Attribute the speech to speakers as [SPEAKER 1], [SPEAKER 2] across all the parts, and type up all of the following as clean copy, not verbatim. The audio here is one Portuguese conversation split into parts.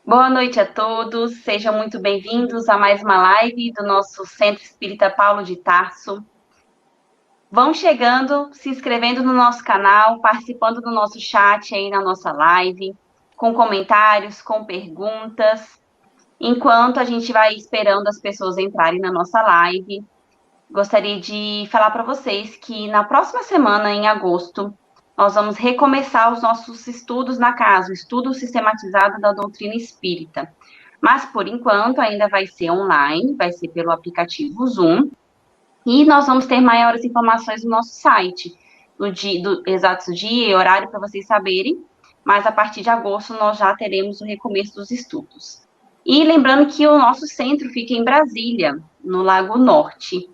[SPEAKER 1] Boa noite a todos, sejam muito bem-vindos a mais uma live do nosso Centro Espírita Paulo de Tarso. Vão chegando, se inscrevendo no nosso canal, participando do nosso chat aí na nossa live, com comentários, com perguntas. Enquanto a gente vai esperando as pessoas entrarem na nossa live, gostaria de falar para vocês que na próxima semana, em agosto, nós vamos recomeçar os nossos estudos na casa, o estudo sistematizado da doutrina espírita. Mas, por enquanto, ainda vai ser online, vai ser pelo aplicativo Zoom, e nós vamos ter maiores informações no nosso site, do exato dia e horário para vocês saberem, mas a partir de agosto nós já teremos o recomeço dos estudos. E lembrando que o nosso centro fica em Brasília, no Lago Norte,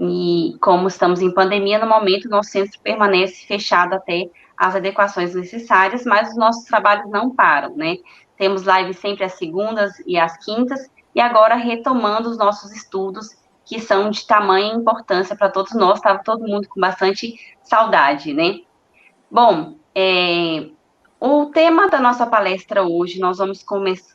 [SPEAKER 1] e como estamos em pandemia, no momento, o nosso centro permanece fechado até as adequações necessárias, mas os nossos trabalhos não param, né? Temos lives sempre às segundas e às quintas, e agora retomando os nossos estudos, que são de tamanha importância para todos nós, estava todo mundo com bastante saudade, né? Bom, o tema da nossa palestra hoje, nós vamos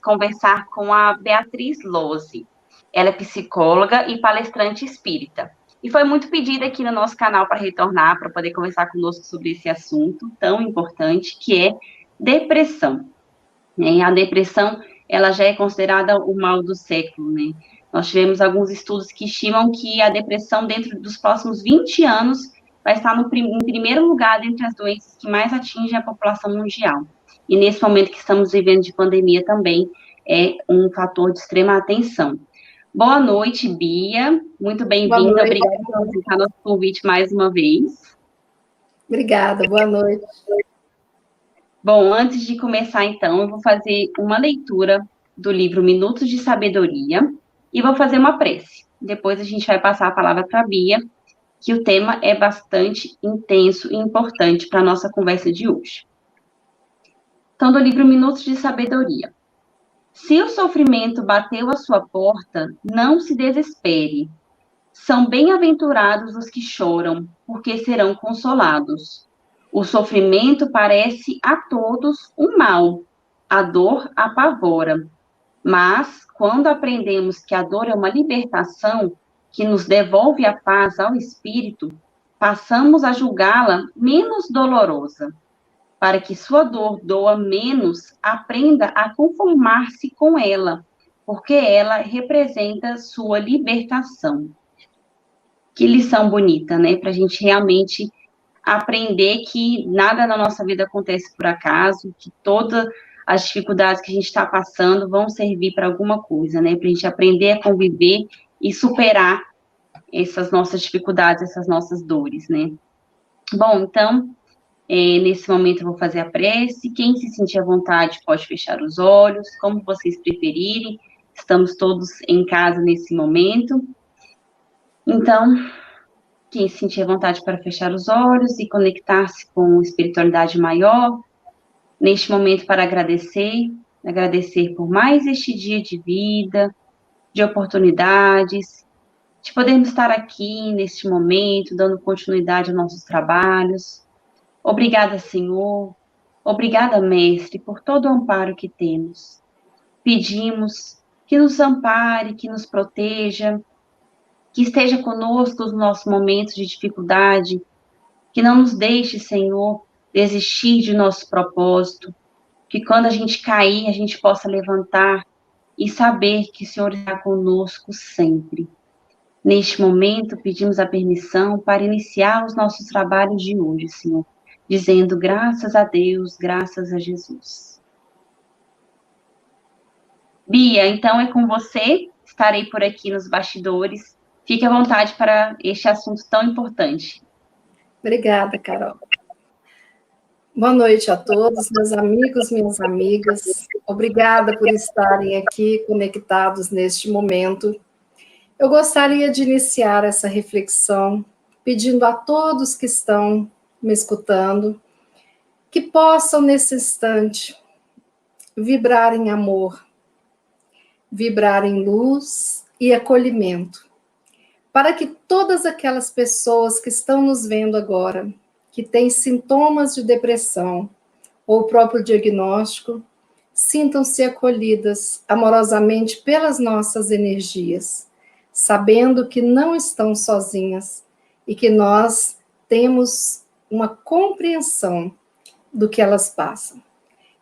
[SPEAKER 1] conversar com a Beatriz Lose. Ela é psicóloga e palestrante espírita. E foi muito pedida aqui no nosso canal para retornar, para poder conversar conosco sobre esse assunto tão importante, que é depressão. A depressão, ela já é considerada o mal do século, né? Nós tivemos alguns estudos que estimam que a depressão, dentro dos próximos 20 anos, vai estar em primeiro lugar dentre as doenças que mais atingem a população mundial. E nesse momento que estamos vivendo de pandemia também, é um fator de extrema atenção. Boa noite, Bia. Muito
[SPEAKER 2] Boa
[SPEAKER 1] bem-vinda.
[SPEAKER 2] noite.
[SPEAKER 1] Obrigada por aceitar nosso convite mais uma vez.
[SPEAKER 2] Obrigada, boa noite.
[SPEAKER 1] Bom, antes de começar, então, eu vou fazer uma leitura do livro Minutos de Sabedoria e vou fazer uma prece. Depois a gente vai passar a palavra para a Bia, que o tema é bastante intenso e importante para a nossa conversa de hoje. Então, do livro Minutos de Sabedoria. Se o sofrimento bateu à sua porta, não se desespere. São bem-aventurados os que choram, porque serão consolados. O sofrimento parece a todos um mal, a dor apavora. Mas, quando aprendemos que a dor é uma libertação que nos devolve a paz ao espírito, passamos a julgá-la menos dolorosa. Para que sua dor doa menos, aprenda a conformar-se com ela, porque ela representa sua libertação. Que lição bonita, né? Para a gente realmente aprender que nada na nossa vida acontece por acaso, que todas as dificuldades que a gente está passando vão servir para alguma coisa, né? Para a gente aprender a conviver e superar essas nossas dificuldades, essas nossas dores, né? Bom, então, nesse momento eu vou fazer a prece. Quem se sentir à vontade pode fechar os olhos, como vocês preferirem. Estamos todos em casa nesse momento. Então, quem se sentir à vontade para fechar os olhos e conectar-se com a espiritualidade maior, neste momento para agradecer por mais este dia de vida, de oportunidades, de podermos estar aqui neste momento, dando continuidade aos nossos trabalhos. Obrigada, Senhor. Obrigada, Mestre, por todo o amparo que temos. Pedimos que nos ampare, que nos proteja, que esteja conosco nos nossos momentos de dificuldade, que não nos deixe, Senhor, desistir de nosso propósito, que quando a gente cair, a gente possa levantar e saber que o Senhor está conosco sempre. Neste momento, pedimos a permissão para iniciar os nossos trabalhos de hoje, Senhor, dizendo graças a Deus, graças a Jesus. Bia, então é com você, estarei por aqui nos bastidores. Fique à vontade para este assunto tão importante.
[SPEAKER 2] Obrigada, Carol. Boa noite a todos, meus amigos, minhas amigas. Obrigada por estarem aqui conectados neste momento. Eu gostaria de iniciar essa reflexão pedindo a todos que estão me escutando que possam, nesse instante, vibrar em amor, vibrar em luz e acolhimento, para que todas aquelas pessoas que estão nos vendo agora, que têm sintomas de depressão ou o próprio diagnóstico, sintam-se acolhidas amorosamente pelas nossas energias, sabendo que não estão sozinhas e que nós temos uma compreensão do que elas passam.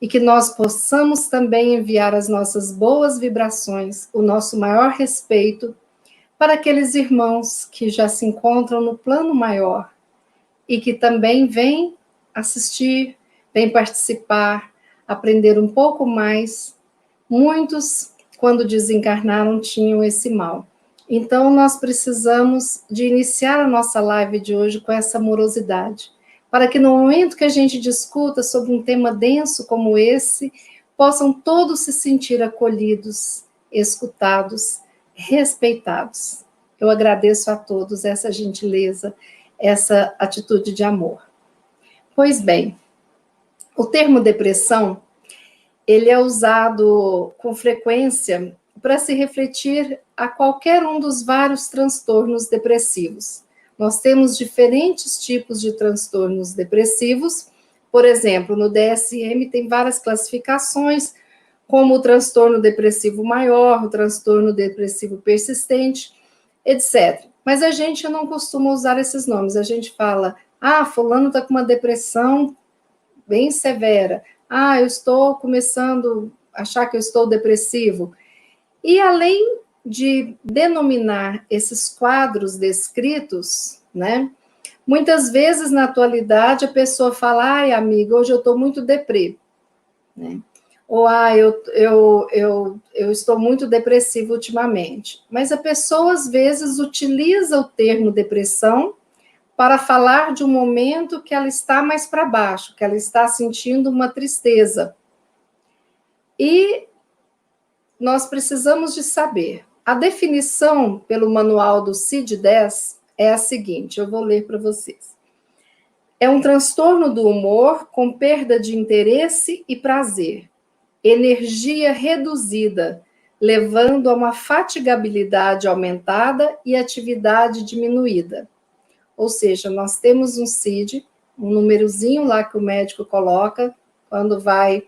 [SPEAKER 2] E que nós possamos também enviar as nossas boas vibrações, o nosso maior respeito para aqueles irmãos que já se encontram no plano maior e que também vêm assistir, vêm participar, aprender um pouco mais. Muitos, quando desencarnaram, tinham esse mal. Então, nós precisamos de iniciar a nossa live de hoje com essa amorosidade, para que no momento que a gente discuta sobre um tema denso como esse, possam todos se sentir acolhidos, escutados, respeitados. Eu agradeço a todos essa gentileza, essa atitude de amor. Pois bem, o termo depressão, ele é usado com frequência para se refletir a qualquer um dos vários transtornos depressivos. Nós temos diferentes tipos de transtornos depressivos. Por exemplo, no DSM tem várias classificações, como o transtorno depressivo maior, o transtorno depressivo persistente, etc. Mas a gente não costuma usar esses nomes. A gente fala, fulano está com uma depressão bem severa. Eu estou começando a achar que eu estou depressivo. E além de denominar esses quadros descritos, né? Muitas vezes, na atualidade, a pessoa fala, amiga, hoje eu estou muito deprê, né? Ou, eu estou muito depressiva ultimamente. Mas a pessoa, às vezes, utiliza o termo depressão para falar de um momento que ela está mais para baixo, que ela está sentindo uma tristeza. E nós precisamos de saber. A definição pelo manual do CID-10 é a seguinte, eu vou ler para vocês. É um transtorno do humor com perda de interesse e prazer, energia reduzida, levando a uma fatigabilidade aumentada e atividade diminuída. Ou seja, nós temos um CID, um númerozinho lá que o médico coloca quando vai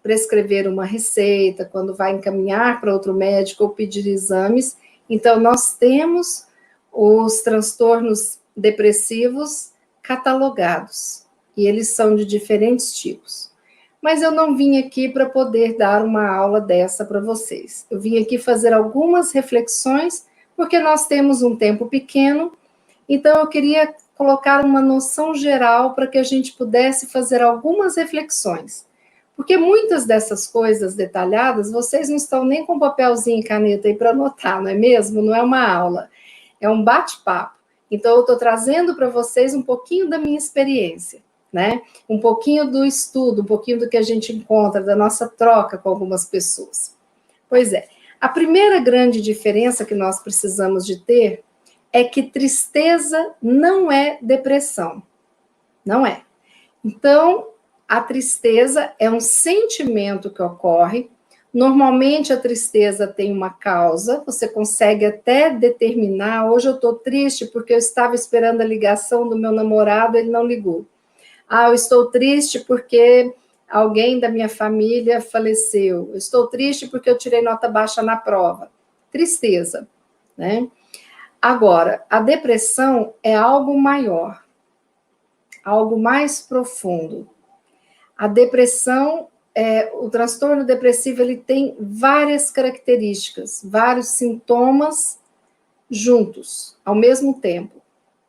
[SPEAKER 2] prescrever uma receita, quando vai encaminhar para outro médico ou pedir exames. Então, nós temos os transtornos depressivos catalogados, e eles são de diferentes tipos. Mas eu não vim aqui para poder dar uma aula dessa para vocês. Eu vim aqui fazer algumas reflexões, porque nós temos um tempo pequeno, então eu queria colocar uma noção geral para que a gente pudesse fazer algumas reflexões. Porque muitas dessas coisas detalhadas, vocês não estão nem com papelzinho e caneta aí para anotar, não é mesmo? Não é uma aula, é um bate-papo. Então, eu estou trazendo para vocês um pouquinho da minha experiência, né? Um pouquinho do estudo, um pouquinho do que a gente encontra, da nossa troca com algumas pessoas. Pois é, a primeira grande diferença que nós precisamos de ter é que tristeza não é depressão. Não é. Então, a tristeza é um sentimento que ocorre. Normalmente, a tristeza tem uma causa. Você consegue até determinar. Hoje eu estou triste porque eu estava esperando a ligação do meu namorado, ele não ligou. Eu estou triste porque alguém da minha família faleceu. Eu estou triste porque eu tirei nota baixa na prova. Tristeza, né? Agora, a depressão é algo maior, algo mais profundo. A depressão, o transtorno depressivo, ele tem várias características, vários sintomas juntos, ao mesmo tempo,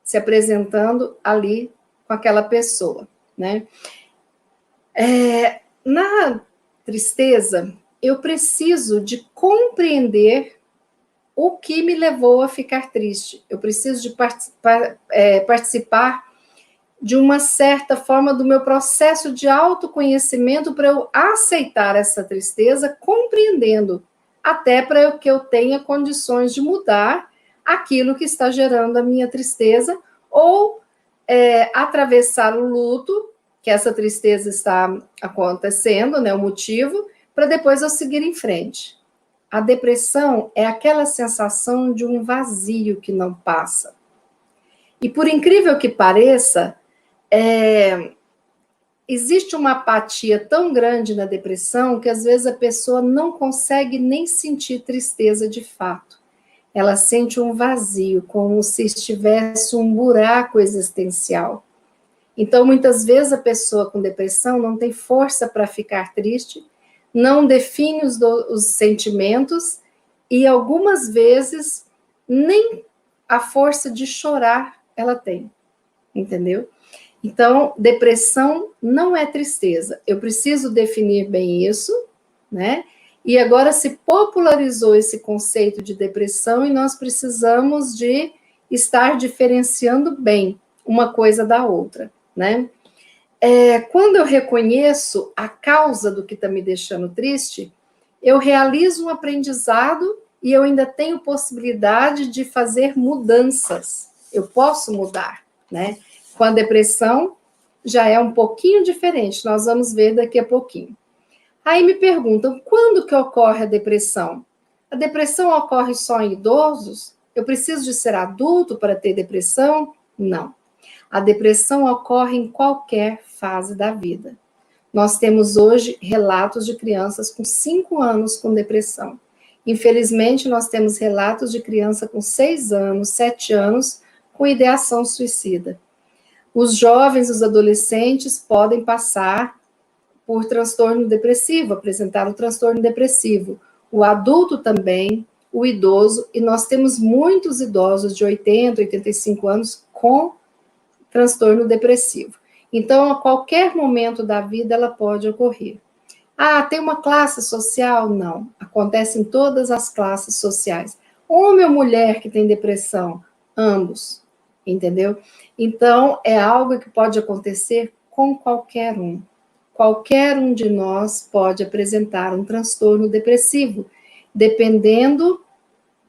[SPEAKER 2] se apresentando ali com aquela pessoa, né? Na tristeza, eu preciso de compreender o que me levou a ficar triste. Eu preciso de participar de uma certa forma do meu processo de autoconhecimento para eu aceitar essa tristeza, compreendendo, até para que eu tenha condições de mudar aquilo que está gerando a minha tristeza, ou atravessar o luto, que essa tristeza está acontecendo, né, o motivo, para depois eu seguir em frente. A depressão é aquela sensação de um vazio que não passa. E por incrível que pareça, existe uma apatia tão grande na depressão que às vezes a pessoa não consegue nem sentir tristeza de fato. Ela sente um vazio, como se estivesse um buraco existencial. Então, muitas vezes a pessoa com depressão não tem força para ficar triste, não define os sentimentos e algumas vezes nem a força de chorar ela tem, entendeu? Então, depressão não é tristeza. Eu preciso definir bem isso, né? E agora se popularizou esse conceito de depressão e nós precisamos de estar diferenciando bem uma coisa da outra, né? Quando eu reconheço a causa do que está me deixando triste, eu realizo um aprendizado e eu ainda tenho possibilidade de fazer mudanças. Eu posso mudar, né? Com a depressão, já é um pouquinho diferente, nós vamos ver daqui a pouquinho. Aí me perguntam, quando que ocorre a depressão? A depressão ocorre só em idosos? Eu preciso de ser adulto para ter depressão? Não. A depressão ocorre em qualquer fase da vida. Nós temos hoje relatos de crianças com 5 anos com depressão. Infelizmente, nós temos relatos de criança com 6 anos, 7 anos, com ideação suicida. Os jovens, os adolescentes podem passar por transtorno depressivo, apresentar o transtorno depressivo. O adulto também, o idoso, e nós temos muitos idosos de 80, 85 anos com transtorno depressivo. Então, a qualquer momento da vida, ela pode ocorrer. Ah, tem uma classe social? Não. Acontece em todas as classes sociais. Homem ou mulher que tem depressão? Ambos. Entendeu? Então, é algo que pode acontecer com qualquer um. Qualquer um de nós pode apresentar um transtorno depressivo, dependendo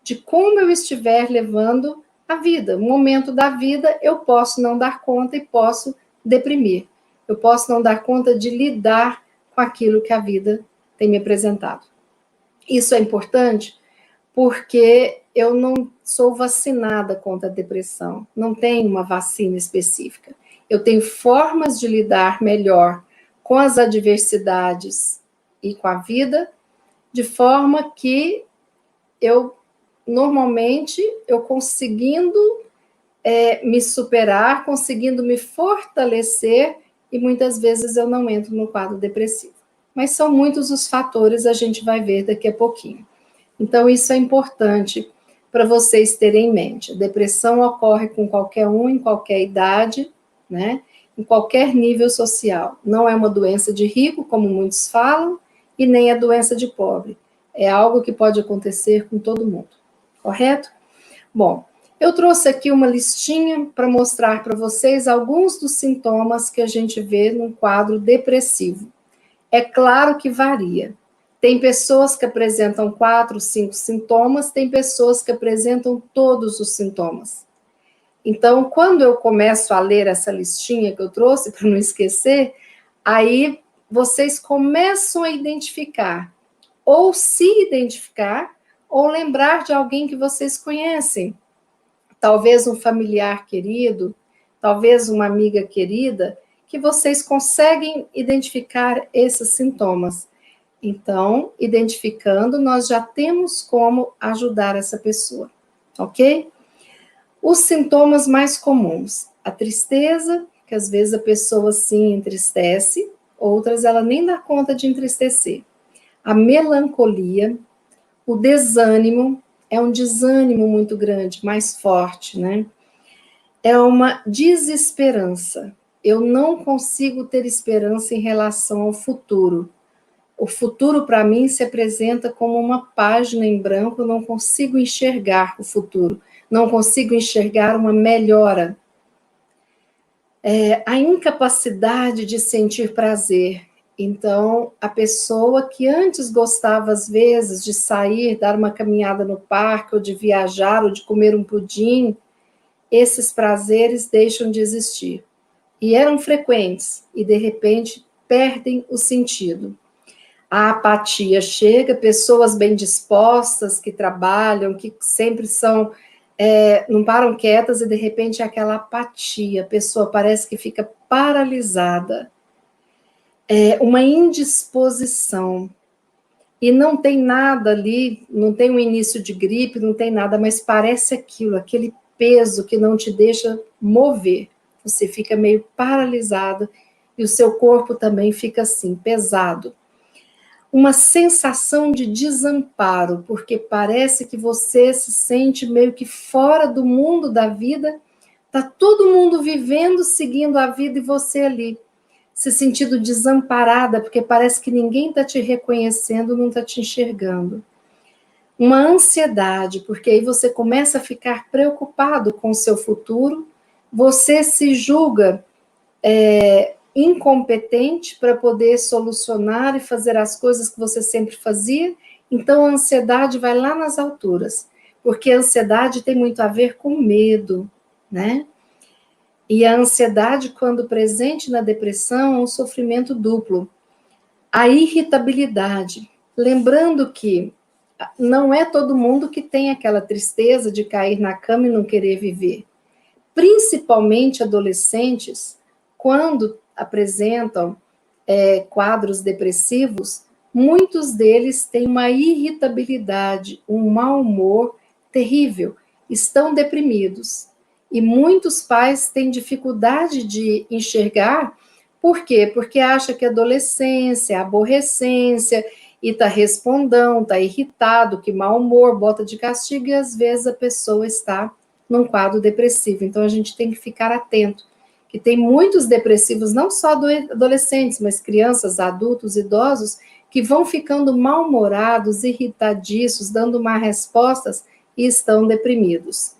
[SPEAKER 2] de como eu estiver levando a vida. Um momento da vida, eu posso não dar conta e posso deprimir. Eu posso não dar conta de lidar com aquilo que a vida tem me apresentado. Isso é importante porque eu não sou vacinada contra a depressão, não tenho uma vacina específica. Eu tenho formas de lidar melhor com as adversidades e com a vida, de forma que normalmente, eu conseguindo me superar, conseguindo me fortalecer, e muitas vezes eu não entro no quadro depressivo. Mas são muitos os fatores, a gente vai ver daqui a pouquinho. Então, isso é importante para vocês terem em mente. A depressão ocorre com qualquer um, em qualquer idade, né? Em qualquer nível social. Não é uma doença de rico, como muitos falam, e nem é doença de pobre. É algo que pode acontecer com todo mundo. Correto? Bom, eu trouxe aqui uma listinha para mostrar para vocês alguns dos sintomas que a gente vê num quadro depressivo. É claro que varia. Tem pessoas que apresentam 4, 5 sintomas, tem pessoas que apresentam todos os sintomas. Então, quando eu começo a ler essa listinha que eu trouxe, para não esquecer, aí vocês começam a identificar, ou se identificar, ou lembrar de alguém que vocês conhecem. Talvez um familiar querido, talvez uma amiga querida, que vocês conseguem identificar esses sintomas. Então, identificando, nós já temos como ajudar essa pessoa, ok? Os sintomas mais comuns, a tristeza, que às vezes a pessoa sim entristece, outras ela nem dá conta de entristecer. A melancolia, o desânimo, é um desânimo muito grande, mais forte, né? É uma desesperança. Eu não consigo ter esperança em relação ao futuro. O futuro, para mim, se apresenta como uma página em branco, eu não consigo enxergar o futuro, não consigo enxergar uma melhora. A incapacidade de sentir prazer. Então, a pessoa que antes gostava, às vezes, de sair, dar uma caminhada no parque, ou de viajar, ou de comer um pudim, esses prazeres deixam de existir. E eram frequentes, e de repente perdem o sentido. A apatia chega, pessoas bem dispostas, que trabalham, que sempre são, não param quietas, e de repente aquela apatia, a pessoa parece que fica paralisada. uma indisposição. E não tem nada ali, não tem um início de gripe, não tem nada, mas parece aquilo, aquele peso que não te deixa mover. Você fica meio paralisado e o seu corpo também fica assim, pesado. Uma sensação de desamparo, porque parece que você se sente meio que fora do mundo da vida, tá todo mundo vivendo, seguindo a vida e você ali, se sentindo desamparada, porque parece que ninguém está te reconhecendo, não está te enxergando. Uma ansiedade, porque aí você começa a ficar preocupado com o seu futuro, você se julga incompetente para poder solucionar e fazer as coisas que você sempre fazia, então a ansiedade vai lá nas alturas, porque a ansiedade tem muito a ver com medo, né? E a ansiedade, quando presente na depressão, é um sofrimento duplo. A irritabilidade, lembrando que não é todo mundo que tem aquela tristeza de cair na cama e não querer viver. Principalmente adolescentes, quando apresentam quadros depressivos, muitos deles têm uma irritabilidade, um mau humor terrível, estão deprimidos. E muitos pais têm dificuldade de enxergar, por quê? Porque acha que a adolescência, a aborrecência, e está respondão, está irritado, que mau humor, bota de castigo, e às vezes a pessoa está num quadro depressivo. Então a gente tem que ficar atento, que tem muitos depressivos, não só adolescentes, mas crianças, adultos, idosos, que vão ficando mal-humorados, irritadiços, dando má respostas e estão deprimidos.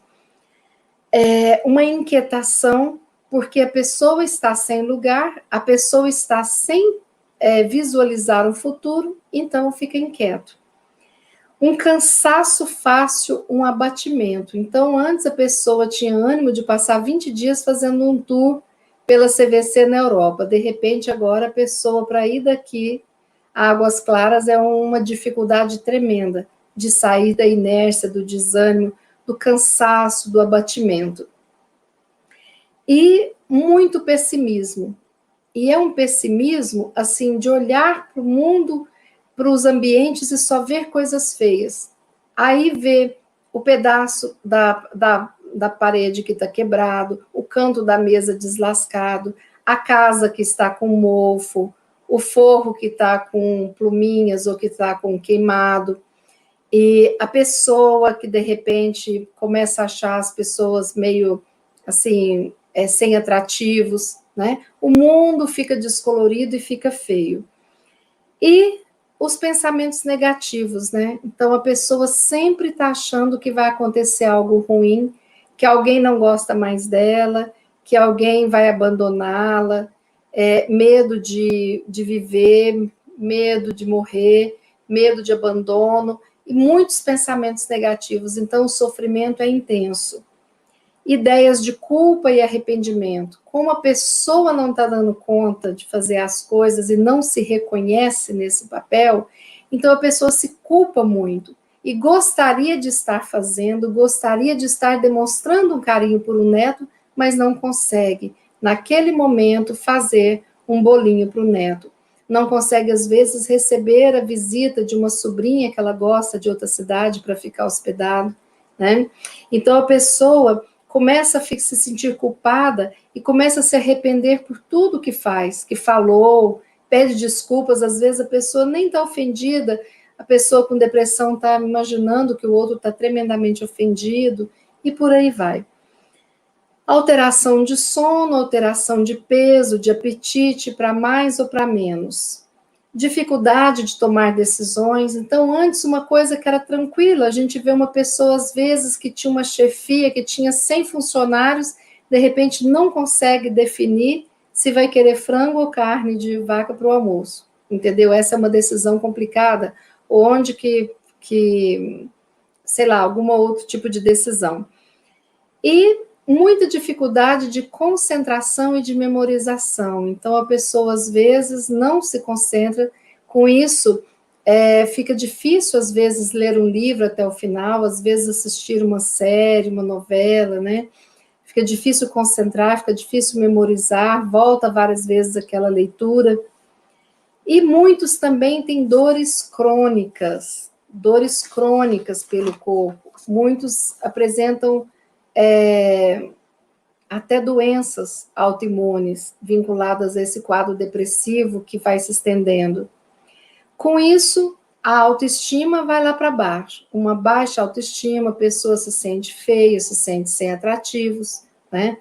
[SPEAKER 2] Uma inquietação, porque a pessoa está sem lugar, a pessoa está sem visualizar o futuro, então fica inquieto. Um cansaço fácil, um abatimento. Então, antes a pessoa tinha ânimo de passar 20 dias fazendo um tour pela CVC na Europa. De repente, agora a pessoa, para ir daqui a Águas Claras, é uma dificuldade tremenda de sair da inércia, do desânimo, do cansaço, do abatimento. E muito pessimismo. E é um pessimismo, assim, de olhar para o mundo, para os ambientes e só ver coisas feias. Aí vê o pedaço da parede que está quebrado, o canto da mesa deslascado, a casa que está com mofo, o forro que está com pluminhas ou que está com queimado, e a pessoa que, de repente, começa a achar as pessoas meio, assim, sem atrativos, né? O mundo fica descolorido e fica feio. E os pensamentos negativos, né? Então, a pessoa sempre está achando que vai acontecer algo ruim, que alguém não gosta mais dela, que alguém vai abandoná-la, medo de viver, medo de morrer, medo de abandono, e muitos pensamentos negativos. Então, o sofrimento é intenso. Ideias de culpa e arrependimento. Como a pessoa não está dando conta de fazer as coisas e não se reconhece nesse papel, então a pessoa se culpa muito e gostaria de estar fazendo, gostaria de estar demonstrando um carinho por um neto, mas não consegue, naquele momento, fazer um bolinho para o neto. Não consegue, às vezes, receber a visita de uma sobrinha que ela gosta de outra cidade para ficar hospedado, né? Então a pessoa começa a se sentir culpada e começa a se arrepender por tudo que faz, que falou, pede desculpas, às vezes a pessoa nem está ofendida, a pessoa com depressão está imaginando que o outro está tremendamente ofendido, e por aí vai. Alteração de sono, alteração de peso, de apetite, para mais ou para menos. Dificuldade de tomar decisões. Então, antes, uma coisa que era tranquila, a gente vê uma pessoa, às vezes, que tinha uma chefia, que tinha 100 funcionários, de repente não consegue definir se vai querer frango ou carne de vaca para o almoço, entendeu? Essa é uma decisão complicada, ou onde sei lá, algum outro tipo de decisão. E muita dificuldade de concentração e de memorização. Então, a pessoa, às vezes, não se concentra. Com isso, fica difícil, às vezes, ler um livro até o final, às vezes, assistir uma série, uma novela, né? Fica difícil concentrar, fica difícil memorizar, volta várias vezes aquela leitura. E muitos também têm dores crônicas pelo corpo. Muitos apresentam até doenças autoimunes vinculadas a esse quadro depressivo que vai se estendendo. Com isso, a autoestima vai lá para baixo. Uma baixa autoestima, a pessoa se sente feia, se sente sem atrativos, né?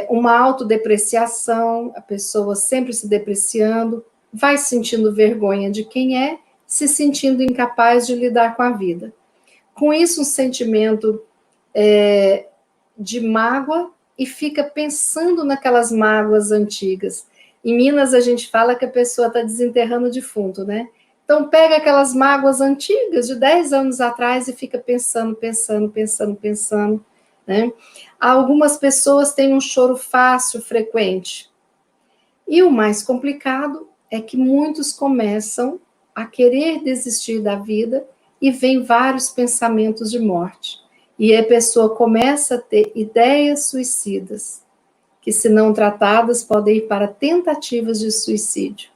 [SPEAKER 2] Uma autodepreciação, a pessoa sempre se depreciando, vai sentindo vergonha de quem é, se sentindo incapaz de lidar com a vida. Com isso, um sentimento de mágoa e fica pensando naquelas mágoas antigas. Em Minas, a gente fala que a pessoa está desenterrando o defunto, né? Então, pega aquelas mágoas antigas de 10 anos atrás e fica pensando, né? Algumas pessoas têm um choro fácil, frequente. E o mais complicado é que muitos começam a querer desistir da vida e vem vários pensamentos de morte. E a pessoa começa a ter ideias suicidas, que, se não tratadas, podem ir para tentativas de suicídio.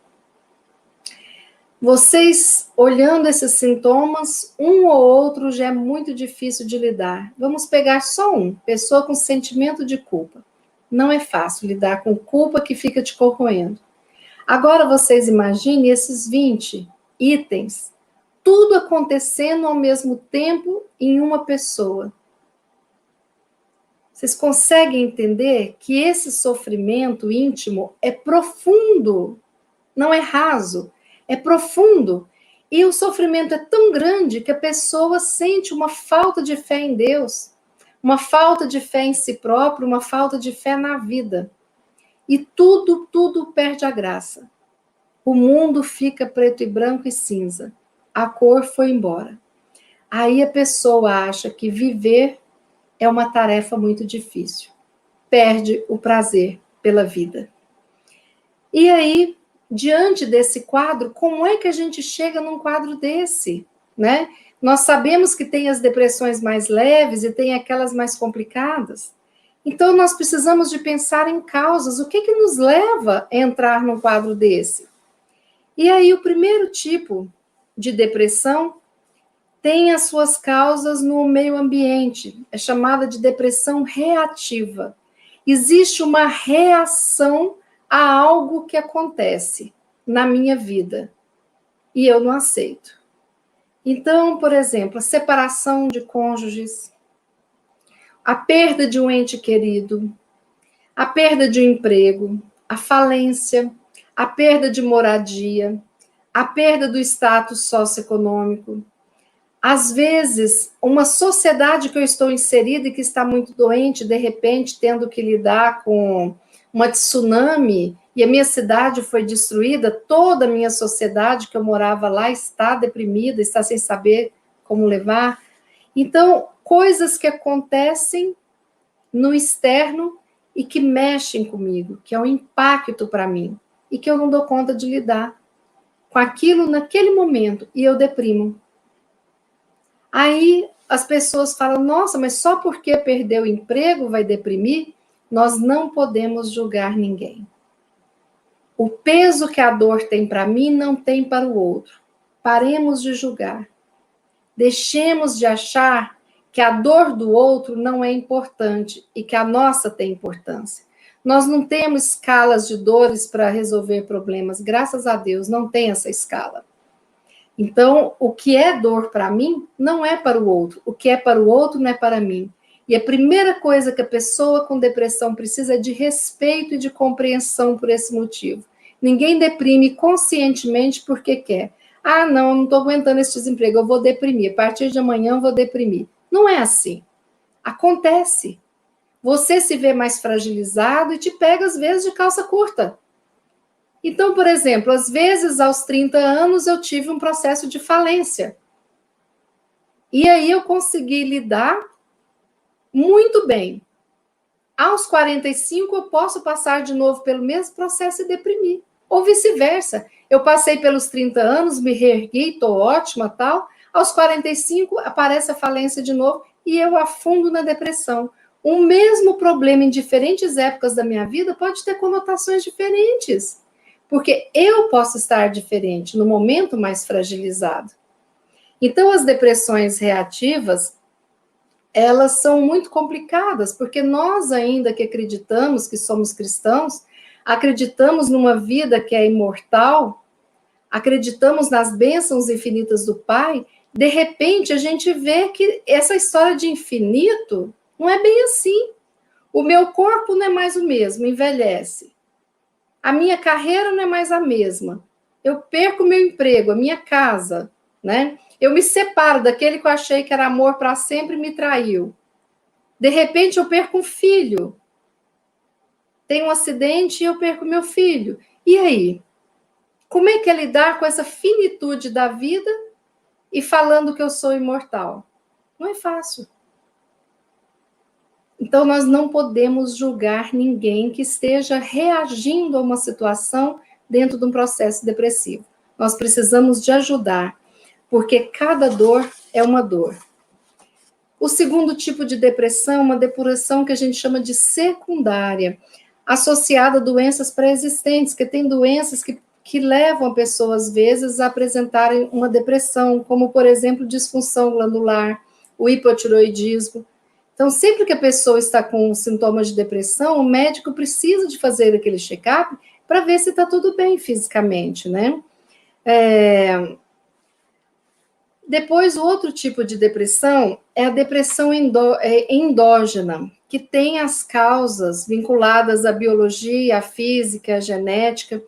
[SPEAKER 2] Vocês, olhando esses sintomas, um ou outro já é muito difícil de lidar. Vamos pegar só um, pessoa com sentimento de culpa. Não é fácil lidar com culpa que fica te corroendo. Agora vocês imaginem esses 20 itens, tudo acontecendo ao mesmo tempo em uma pessoa. Vocês conseguem entender que esse sofrimento íntimo é profundo, não é raso, é profundo. E o sofrimento é tão grande que a pessoa sente uma falta de fé em Deus, uma falta de fé em si próprio, uma falta de fé na vida. E tudo perde a graça. O mundo fica preto e branco e cinza. A cor foi embora. Aí a pessoa acha que viver é uma tarefa muito difícil. Perde o prazer pela vida. E aí, diante desse quadro, como é que a gente chega num quadro desse, né? Nós sabemos que tem as depressões mais leves e tem aquelas mais complicadas. Então, nós precisamos de pensar em causas. O que nos leva a entrar num quadro desse? E aí, o primeiro tipo de depressão tem as suas causas no meio ambiente. É chamada de depressão reativa. Existe uma reação a algo que acontece na minha vida e eu não aceito. Então, por exemplo, a separação de cônjuges, a perda de um ente querido, a perda de um emprego, a falência, a perda de moradia, a perda do status socioeconômico. Às vezes, uma sociedade que eu estou inserida e que está muito doente, de repente, tendo que lidar com uma tsunami, e a minha cidade foi destruída, toda a minha sociedade que eu morava lá está deprimida, está sem saber como levar. Então, coisas que acontecem no externo e que mexem comigo, que é um impacto para mim, e que eu não dou conta de lidar com aquilo naquele momento, e eu deprimo. Aí as pessoas falam, nossa, mas só porque perdeu o emprego vai deprimir? Nós não podemos julgar ninguém. O peso que a dor tem para mim não tem para o outro. Paremos de julgar. Deixemos de achar que a dor do outro não é importante e que a nossa tem importância. Nós não temos escalas de dores para resolver problemas, graças a Deus, não tem essa escala. Então, o que é dor para mim não é para o outro. O que é para o outro não é para mim. E a primeira coisa que a pessoa com depressão precisa é de respeito e de compreensão por esse motivo. Ninguém deprime conscientemente porque quer. Ah, não, eu não estou aguentando esse desemprego, eu vou deprimir. A partir de amanhã eu vou deprimir. Não é assim. Acontece. Você se vê mais fragilizado e te pega, às vezes, de calça curta. Então, por exemplo, às vezes, aos 30 anos, eu tive um processo de falência. E aí eu consegui lidar muito bem. Aos 45, eu posso passar de novo pelo mesmo processo e deprimir. Ou vice-versa. Eu passei pelos 30 anos, me reergui, estou ótima, tal. Aos 45, aparece a falência de novo e eu afundo na depressão. O mesmo problema em diferentes épocas da minha vida pode ter conotações diferentes. porque eu posso estar diferente no momento mais fragilizado. Então, as depressões reativas, elas são muito complicadas, porque nós ainda que acreditamos que somos cristãos, acreditamos numa vida que é imortal, acreditamos nas bênçãos infinitas do Pai, de repente a gente vê que essa história de infinito não é bem assim. O meu corpo não é mais o mesmo, envelhece. A minha carreira não é mais a mesma. Eu perco meu emprego, a minha casa, né? Eu me separo daquele que eu achei que era amor para sempre e me traiu. De repente eu perco um filho. Tem um acidente e eu perco meu filho. E aí? Como é que é lidar com essa finitude da vida e falando que eu sou imortal? Não é fácil. Então, nós não podemos julgar ninguém que esteja reagindo a uma situação dentro de um processo depressivo. Nós precisamos de ajudar, porque cada dor é uma dor. O segundo tipo de depressão é uma depressão que a gente chama de secundária, associada a doenças pré-existentes, que tem doenças que levam a pessoa, às vezes, a apresentarem uma depressão, como, por exemplo, disfunção glandular, o hipotiroidismo. Então, sempre que a pessoa está com sintomas de depressão, o médico precisa de fazer aquele check-up para ver se está tudo bem fisicamente, né? Depois, o outro tipo de depressão é a depressão endógena, que tem as causas vinculadas à biologia, à física, à genética.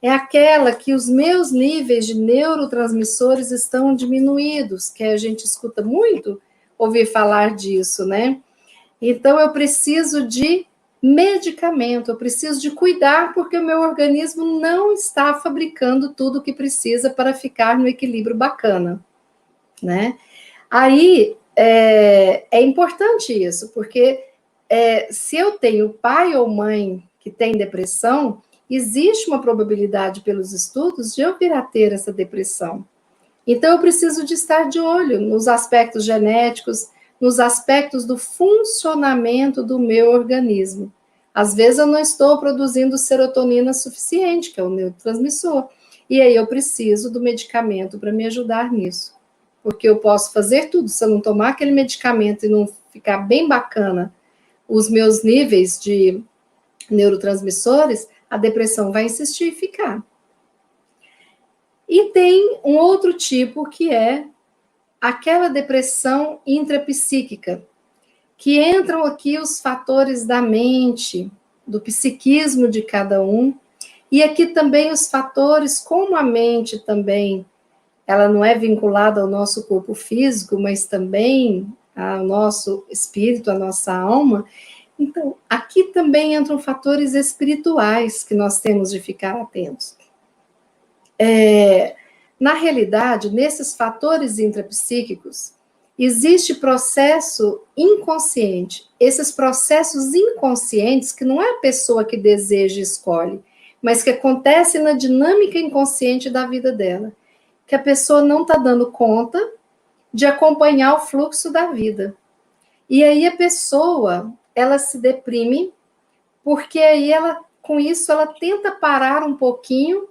[SPEAKER 2] É aquela que os meus níveis de neurotransmissores estão diminuídos, que a gente escuta muito ouvir falar disso, né? Então, eu preciso de medicamento, eu preciso de cuidar, porque o meu organismo não está fabricando tudo o que precisa para ficar no equilíbrio bacana, né? Aí, é importante isso, porque se eu tenho pai ou mãe que tem depressão, existe uma probabilidade pelos estudos de eu vir a ter essa depressão. Então, eu preciso de estar de olho nos aspectos genéticos, nos aspectos do funcionamento do meu organismo. Às vezes, eu não estou produzindo serotonina suficiente, que é o neurotransmissor, e aí eu preciso do medicamento para me ajudar nisso. Porque eu posso fazer tudo, se eu não tomar aquele medicamento e não ficar bem bacana os meus níveis de neurotransmissores, a depressão vai insistir em ficar. E tem um outro tipo que é aquela depressão intrapsíquica, que entram aqui os fatores da mente, do psiquismo de cada um, e aqui também os fatores como a mente também, ela não é vinculada ao nosso corpo físico, mas também ao nosso espírito, à nossa alma. Então, aqui também entram fatores espirituais que nós temos de ficar atentos. Na realidade, nesses fatores intrapsíquicos, existe processo inconsciente. Esses processos inconscientes, que não é a pessoa que deseja e escolhe, mas que acontece na dinâmica inconsciente da vida dela, que a pessoa não está dando conta de acompanhar o fluxo da vida. E aí a pessoa, ela se deprime, porque aí ela, com isso, ela tenta parar um pouquinho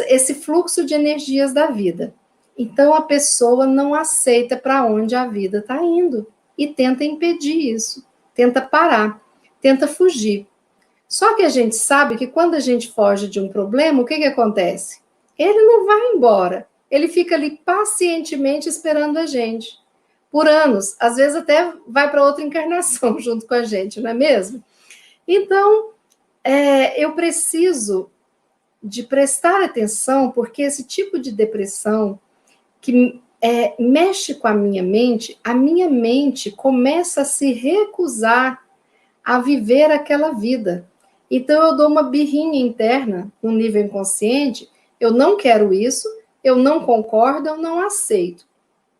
[SPEAKER 2] esse fluxo de energias da vida. Então, a pessoa não aceita para onde a vida está indo e tenta impedir isso, tenta parar, tenta fugir. Só que a gente sabe que quando a gente foge de um problema, o que acontece? Ele não vai embora, ele fica ali pacientemente esperando a gente. Por anos, às vezes até vai para outra encarnação junto com a gente, não é mesmo? Então, eu preciso de prestar atenção, porque esse tipo de depressão que mexe com a minha mente começa a se recusar a viver aquela vida. Então, eu dou uma birrinha interna no nível inconsciente, eu não quero isso, eu não concordo, eu não aceito.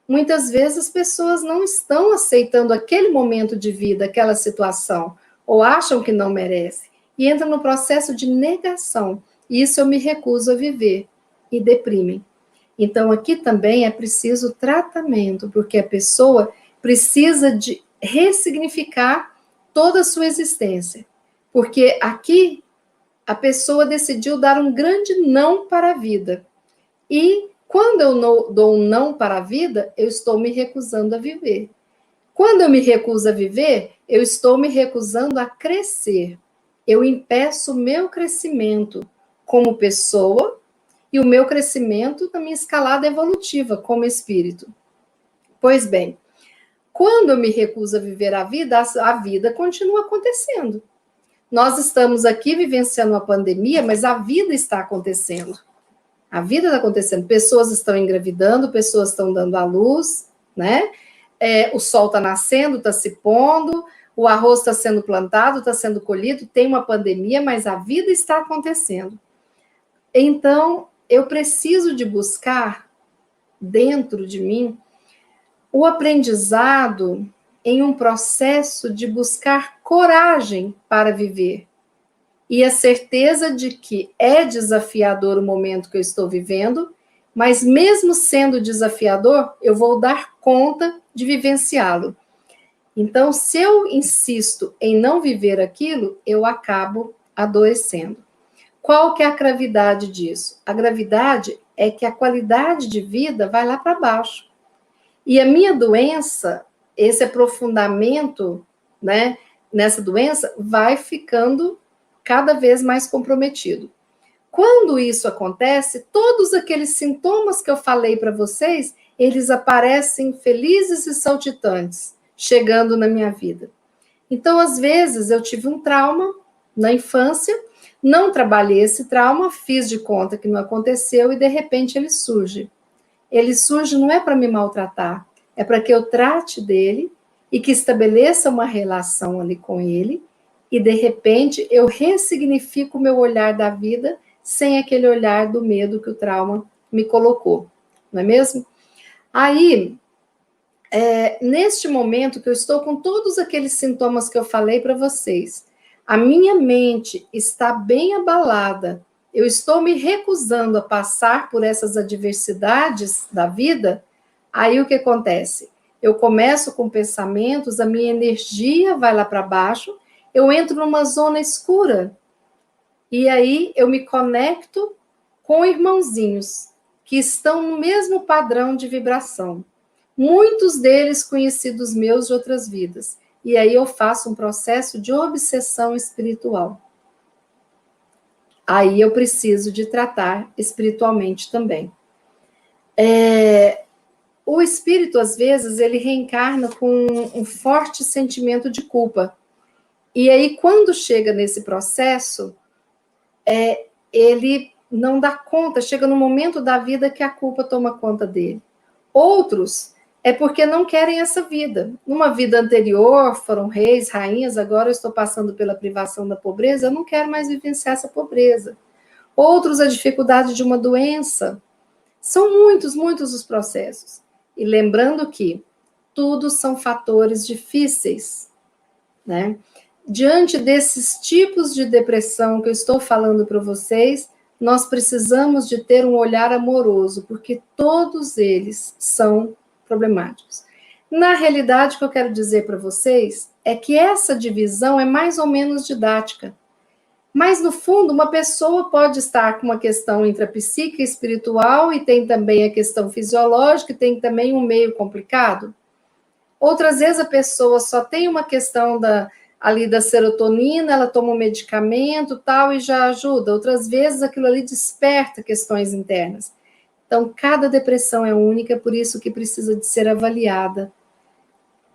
[SPEAKER 2] Muitas vezes as pessoas não estão aceitando aquele momento de vida, aquela situação, ou acham que não merece, e entram no processo de negação. Isso eu me recuso a viver, e deprimem. Então, aqui também é preciso tratamento, porque a pessoa precisa de ressignificar toda a sua existência. Porque aqui, a pessoa decidiu dar um grande não para a vida. E quando eu dou um não para a vida, eu estou me recusando a viver. Quando eu me recuso a viver, eu estou me recusando a crescer. Eu impeço o meu crescimento como pessoa e o meu crescimento na minha escalada evolutiva como espírito. Pois bem, quando eu me recuso a viver a vida continua acontecendo. Nós estamos aqui vivenciando uma pandemia, mas a vida está acontecendo. A vida está acontecendo. Pessoas estão engravidando, pessoas estão dando à luz, né? O sol está nascendo, está se pondo, o arroz está sendo plantado, está sendo colhido, tem uma pandemia, mas a vida está acontecendo. Então, eu preciso de buscar dentro de mim o aprendizado em um processo de buscar coragem para viver. E a certeza de que é desafiador o momento que eu estou vivendo, mas mesmo sendo desafiador, eu vou dar conta de vivenciá-lo. Então, se eu insisto em não viver aquilo, eu acabo adoecendo. Qual que é a gravidade disso? A gravidade é que a qualidade de vida vai lá para baixo. E a minha doença, esse aprofundamento, né, nessa doença, vai ficando cada vez mais comprometido. Quando isso acontece, todos aqueles sintomas que eu falei para vocês, eles aparecem felizes e saltitantes, chegando na minha vida. Então, às vezes, eu tive um trauma na infância, não trabalhei esse trauma, fiz de conta que não aconteceu e, de repente, ele surge. Ele surge não é para me maltratar, é para que eu trate dele e que estabeleça uma relação ali com ele e, de repente, eu ressignifico o meu olhar da vida sem aquele olhar do medo que o trauma me colocou, não é mesmo? Aí, neste momento que eu estou com todos aqueles sintomas que eu falei para vocês, a minha mente está bem abalada, eu estou me recusando a passar por essas adversidades da vida, aí o que acontece? Eu começo com pensamentos, a minha energia vai lá para baixo, eu entro numa zona escura, e aí eu me conecto com irmãozinhos que estão no mesmo padrão de vibração. Muitos deles conhecidos meus de outras vidas. E aí eu faço um processo de obsessão espiritual. Aí eu preciso de tratar espiritualmente também. O espírito, às vezes, ele reencarna com um forte sentimento de culpa. E aí, quando chega nesse processo, ele não dá conta, chega no momento da vida que a culpa toma conta dele. Outros é porque não querem essa vida. Numa vida anterior, foram reis, rainhas, agora eu estou passando pela privação da pobreza, eu não quero mais vivenciar essa pobreza. Outros, a dificuldade de uma doença. São muitos, muitos os processos. E lembrando que tudo são fatores difíceis, né? Diante desses tipos de depressão que eu estou falando para vocês, nós precisamos de ter um olhar amoroso, porque todos eles são problemáticos. Na realidade, o que eu quero dizer para vocês é que essa divisão é mais ou menos didática. Mas, no fundo, uma pessoa pode estar com uma questão intrapsíquica e espiritual e tem também a questão fisiológica e tem também um meio complicado. Outras vezes a pessoa só tem uma questão ali da serotonina, ela toma um medicamento tal e já ajuda. Outras vezes aquilo ali desperta questões internas. Então, cada depressão é única, por isso que precisa de ser avaliada.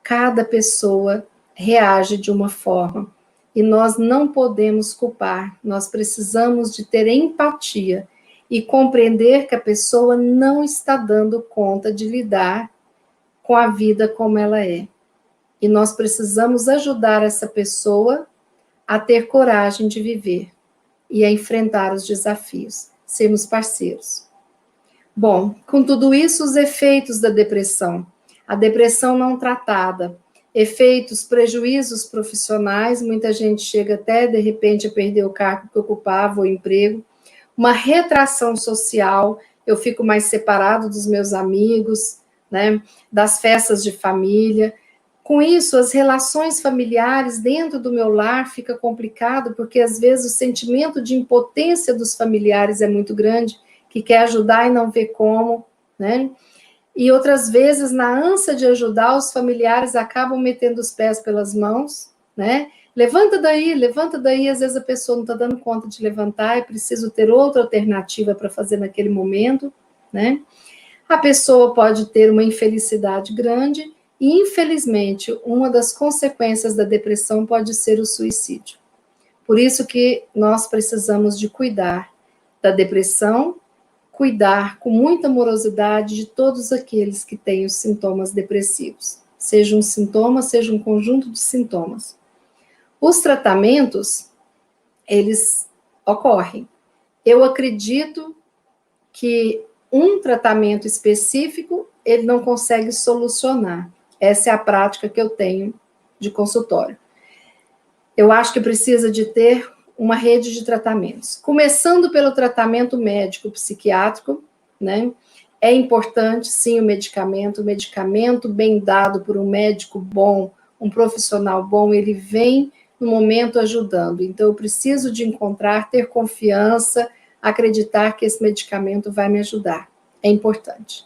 [SPEAKER 2] Cada pessoa reage de uma forma. E nós não podemos culpar, nós precisamos de ter empatia e compreender que a pessoa não está dando conta de lidar com a vida como ela é. E nós precisamos ajudar essa pessoa a ter coragem de viver e a enfrentar os desafios, sermos parceiros. Bom, com tudo isso, os efeitos da depressão. A depressão não tratada, efeitos, prejuízos profissionais, muita gente chega até, de repente, a perder o cargo que ocupava, o emprego. Uma retração social, eu fico mais separado dos meus amigos, né, das festas de família. Com isso, as relações familiares dentro do meu lar fica complicado, porque às vezes o sentimento de impotência dos familiares é muito grande, que quer ajudar e não vê como, né? E outras vezes, na ânsia de ajudar, os familiares acabam metendo os pés pelas mãos, né? Levanta daí, às vezes a pessoa não está dando conta de levantar, é preciso ter outra alternativa para fazer naquele momento, né? A pessoa pode ter uma infelicidade grande e, infelizmente, uma das consequências da depressão pode ser o suicídio. Por isso que nós precisamos de cuidar da depressão, cuidar com muita amorosidade de todos aqueles que têm os sintomas depressivos, seja um sintoma, seja um conjunto de sintomas. Os tratamentos, eles ocorrem. Eu acredito que um tratamento específico, ele não consegue solucionar. Essa é a prática que eu tenho de consultório. Eu acho que precisa de ter uma rede de tratamentos. Começando pelo tratamento médico psiquiátrico, né? É importante, sim, o medicamento bem dado por um médico bom, um profissional bom, ele vem no momento ajudando. Então, eu preciso de encontrar, ter confiança, acreditar que esse medicamento vai me ajudar. É importante.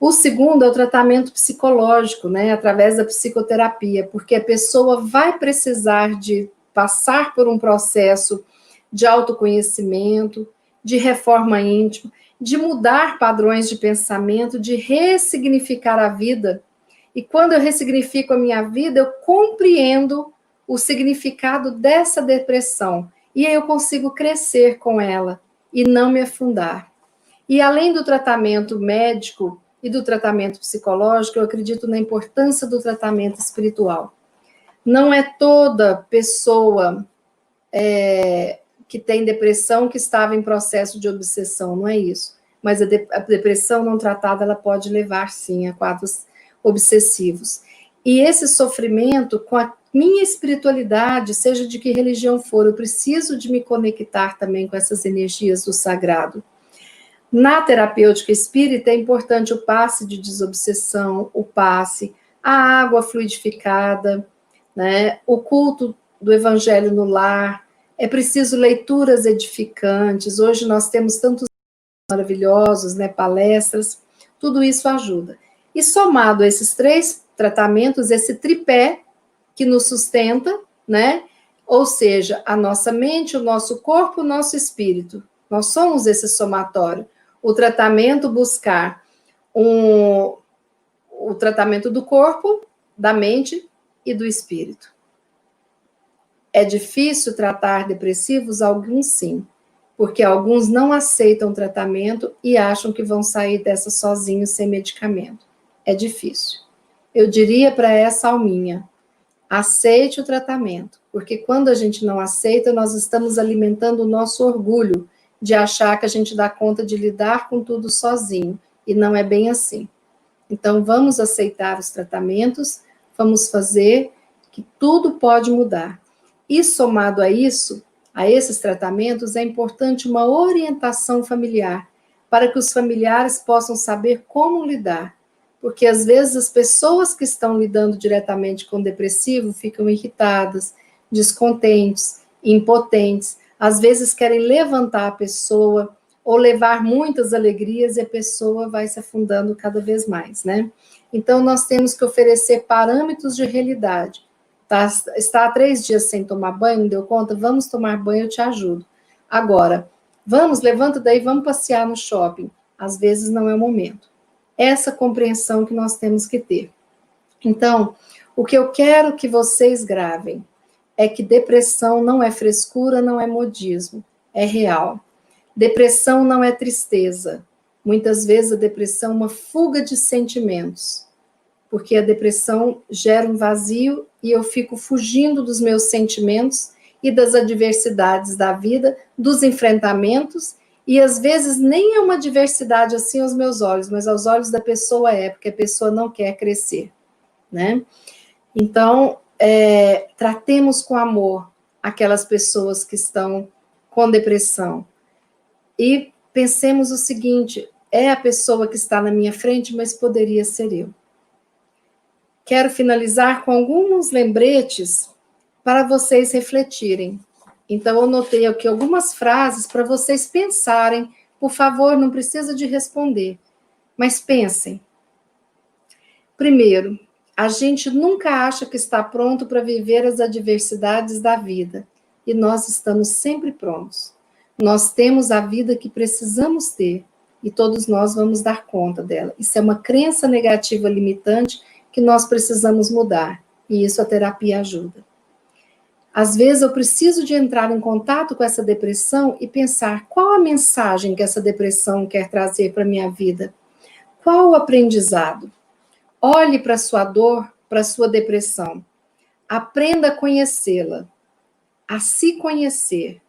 [SPEAKER 2] O segundo é o tratamento psicológico, né, através da psicoterapia, porque a pessoa vai precisar de passar por um processo de autoconhecimento, de reforma íntima, de mudar padrões de pensamento, de ressignificar a vida. E quando eu ressignifico a minha vida, eu compreendo o significado dessa depressão. E aí eu consigo crescer com ela e não me afundar. E além do tratamento médico e do tratamento psicológico, eu acredito na importância do tratamento espiritual. Não é toda pessoa que tem depressão que estava em processo de obsessão, não é isso. Mas a depressão não tratada, ela pode levar, sim, a quadros obsessivos. E esse sofrimento, com a minha espiritualidade, seja de que religião for, eu preciso de me conectar também com essas energias do sagrado. Na terapêutica espírita é importante o passe de desobsessão, o passe, a água fluidificada, né? O culto do evangelho no lar, é preciso leituras edificantes, hoje nós temos tantos maravilhosos, né? Palestras, tudo isso ajuda. E somado a esses 3 tratamentos, esse tripé que nos sustenta, né? Ou seja, a nossa mente, o nosso corpo, o nosso espírito. Nós somos esse somatório. O tratamento buscar o tratamento do corpo, da mente e do espírito. É difícil tratar depressivos? Alguns sim, porque alguns não aceitam tratamento e acham que vão sair dessa sozinhos sem medicamento. É difícil. Eu diria para essa alminha, aceite o tratamento, porque quando a gente não aceita, nós estamos alimentando o nosso orgulho de achar que a gente dá conta de lidar com tudo sozinho, e não é bem assim. Então, vamos aceitar os tratamentos, vamos fazer que tudo pode mudar. E somado a isso, a esses tratamentos, é importante uma orientação familiar, para que os familiares possam saber como lidar. Porque às vezes as pessoas que estão lidando diretamente com o depressivo ficam irritadas, descontentes, impotentes, às vezes querem levantar a pessoa ou levar muitas alegrias e a pessoa vai se afundando cada vez mais, né? Então nós temos que oferecer parâmetros de realidade. Tá, está há 3 dias sem tomar banho, não deu conta? Vamos tomar banho, eu te ajudo. Agora, vamos, levanta daí, vamos passear no shopping. Às vezes não é o momento. Essa compreensão que nós temos que ter. Então, o que eu quero que vocês gravem é que depressão não é frescura, não é modismo, é real. Depressão não é tristeza. Muitas vezes a depressão é uma fuga de sentimentos, porque a depressão gera um vazio e eu fico fugindo dos meus sentimentos e das adversidades da vida, dos enfrentamentos, e às vezes nem é uma adversidade assim aos meus olhos, mas aos olhos da pessoa é, porque a pessoa não quer crescer, né? Então, tratemos com amor aquelas pessoas que estão com depressão. E pensemos o seguinte, é a pessoa que está na minha frente, mas poderia ser eu. quero finalizar com alguns lembretes para vocês refletirem. Então, eu anotei aqui algumas frases para vocês pensarem. Por favor, não precisa de responder, mas pensem. Primeiro, a gente nunca acha que está pronto para viver as adversidades da vida, e nós estamos sempre prontos. Nós temos a vida que precisamos ter, e todos nós vamos dar conta dela. Isso é uma crença negativa limitante que nós precisamos mudar, e isso a terapia ajuda. Às vezes eu preciso de entrar em contato com essa depressão e pensar qual a mensagem que essa depressão quer trazer para a minha vida. Qual o aprendizado? Olhe para a sua dor, para a sua depressão. Aprenda a conhecê-la, a se conhecer,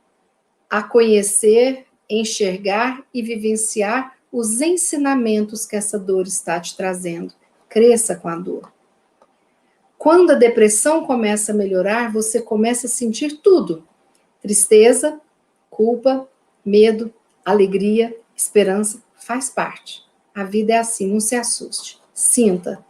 [SPEAKER 2] a conhecer, enxergar e vivenciar os ensinamentos que essa dor está te trazendo. Cresça com a dor. Quando a depressão começa a melhorar, você começa a sentir tudo. Tristeza, culpa, medo, alegria, esperança, faz parte. A vida é assim, não se assuste. Sinta.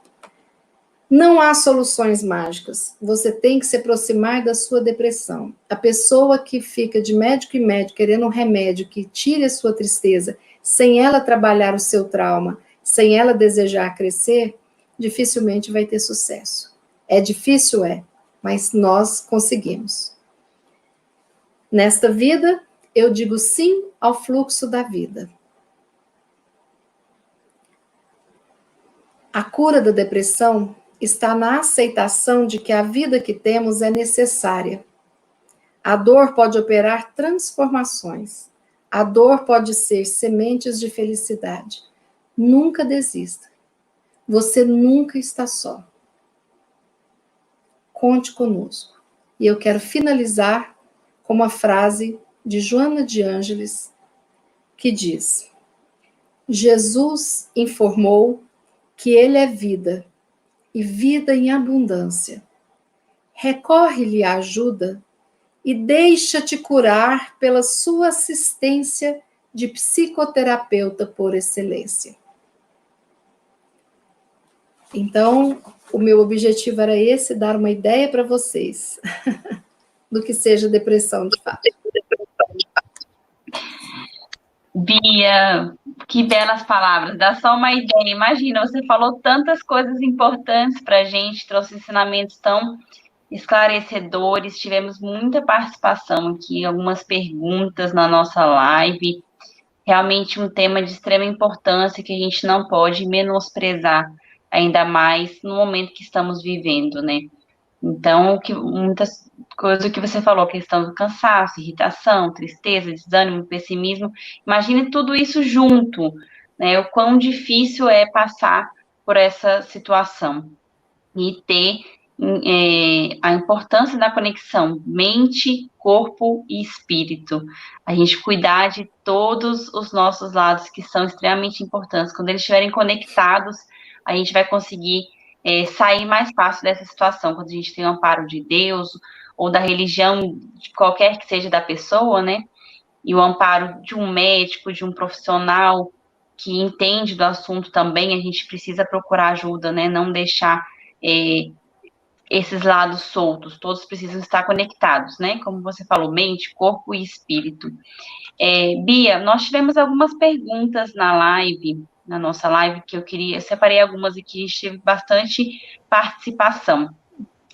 [SPEAKER 2] Não há soluções mágicas. Você tem que se aproximar da sua depressão. A pessoa que fica de médico em médico querendo um remédio que tire a sua tristeza, sem ela trabalhar o seu trauma, sem ela desejar crescer, dificilmente vai ter sucesso. É difícil, mas nós conseguimos. Nesta vida, eu digo sim ao fluxo da vida. A cura da depressão está na aceitação de que a vida que temos é necessária. A dor pode operar transformações. A dor pode ser sementes de felicidade. Nunca desista. Você nunca está só. Conte conosco. E eu quero finalizar com uma frase de Joana de Ângeles, que diz: Jesus informou que ele é vida, e vida em abundância. Recorre-lhe a ajuda e deixa-te curar pela sua assistência de psicoterapeuta por excelência. Então, o meu objetivo era esse, dar uma ideia para vocês do que seja depressão de fato.
[SPEAKER 1] Bia, que belas palavras, dá só uma ideia. Imagina, você falou tantas coisas importantes para a gente, trouxe ensinamentos tão esclarecedores, tivemos muita participação aqui, algumas perguntas na nossa live. Realmente um tema de extrema importância que a gente não pode menosprezar, ainda mais no momento que estamos vivendo, né? Então, muitas coisas que você falou, questão do cansaço, irritação, tristeza, desânimo, pessimismo, imagine tudo isso junto, né? O quão difícil é passar por essa situação e ter a importância da conexão mente, corpo e espírito. A gente cuidar de todos os nossos lados que são extremamente importantes. Quando eles estiverem conectados, a gente vai conseguir sair mais fácil dessa situação, quando a gente tem o amparo de Deus ou da religião, de qualquer que seja da pessoa, né? E o amparo de um médico, de um profissional que entende do assunto também, a gente precisa procurar ajuda, né? Não deixar esses lados soltos, todos precisam estar conectados, né? Como você falou, mente, corpo e espírito. Bia, nós tivemos algumas perguntas na nossa live, que eu separei algumas aqui, tive bastante participação.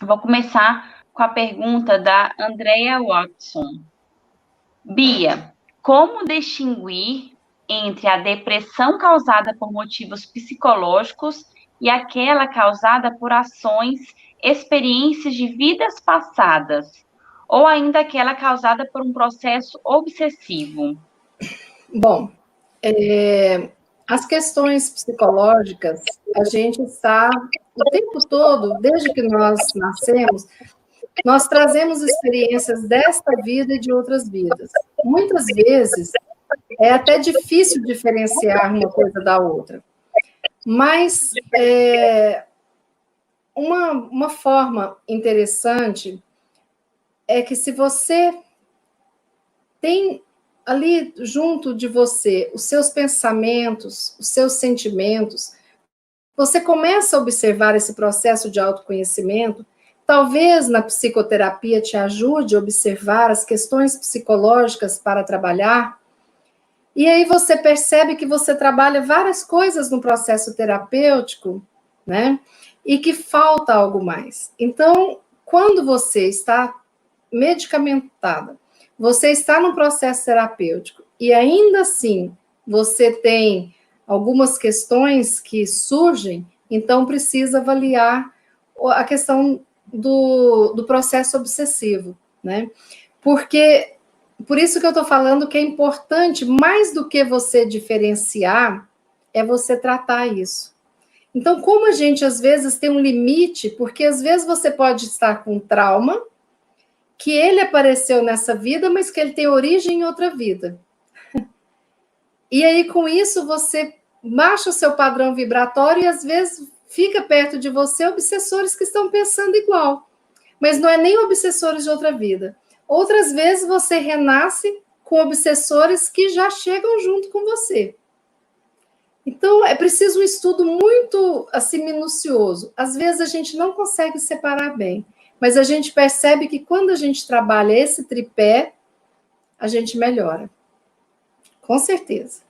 [SPEAKER 1] Vou começar com a pergunta da Andrea Watson. Bia, como distinguir entre a depressão causada por motivos psicológicos e aquela causada por ações, experiências de vidas passadas, ou ainda aquela causada por um processo obsessivo?
[SPEAKER 2] Bom, as questões psicológicas, a gente está o tempo todo, desde que nós nascemos, nós trazemos experiências desta vida e de outras vidas. Muitas vezes é até difícil diferenciar uma coisa da outra. Mas uma forma interessante é que se você tem ali junto de você os seus pensamentos, os seus sentimentos, você começa a observar esse processo de autoconhecimento. Talvez na psicoterapia te ajude a observar as questões psicológicas para trabalhar. E aí você percebe que você trabalha várias coisas no processo terapêutico, né? E que falta algo mais. Então, quando você está medicamentada, você está no processo terapêutico e ainda assim você tem algumas questões que surgem, então precisa avaliar a questão do processo obsessivo, né? Porque, por isso que eu estou falando que é importante, mais do que você diferenciar, é você tratar isso. Então, como a gente às vezes tem um limite, porque às vezes você pode estar com trauma, que ele apareceu nessa vida, mas que ele tem origem em outra vida. E aí, com isso, você baixa o seu padrão vibratório e, às vezes, fica perto de você obsessores que estão pensando igual. Mas não é nem obsessores de outra vida. Outras vezes, você renasce com obsessores que já chegam junto com você. Então, é preciso um estudo muito, assim, minucioso. Às vezes, a gente não consegue separar bem. Mas a gente percebe que quando a gente trabalha esse tripé, a gente melhora. Com certeza.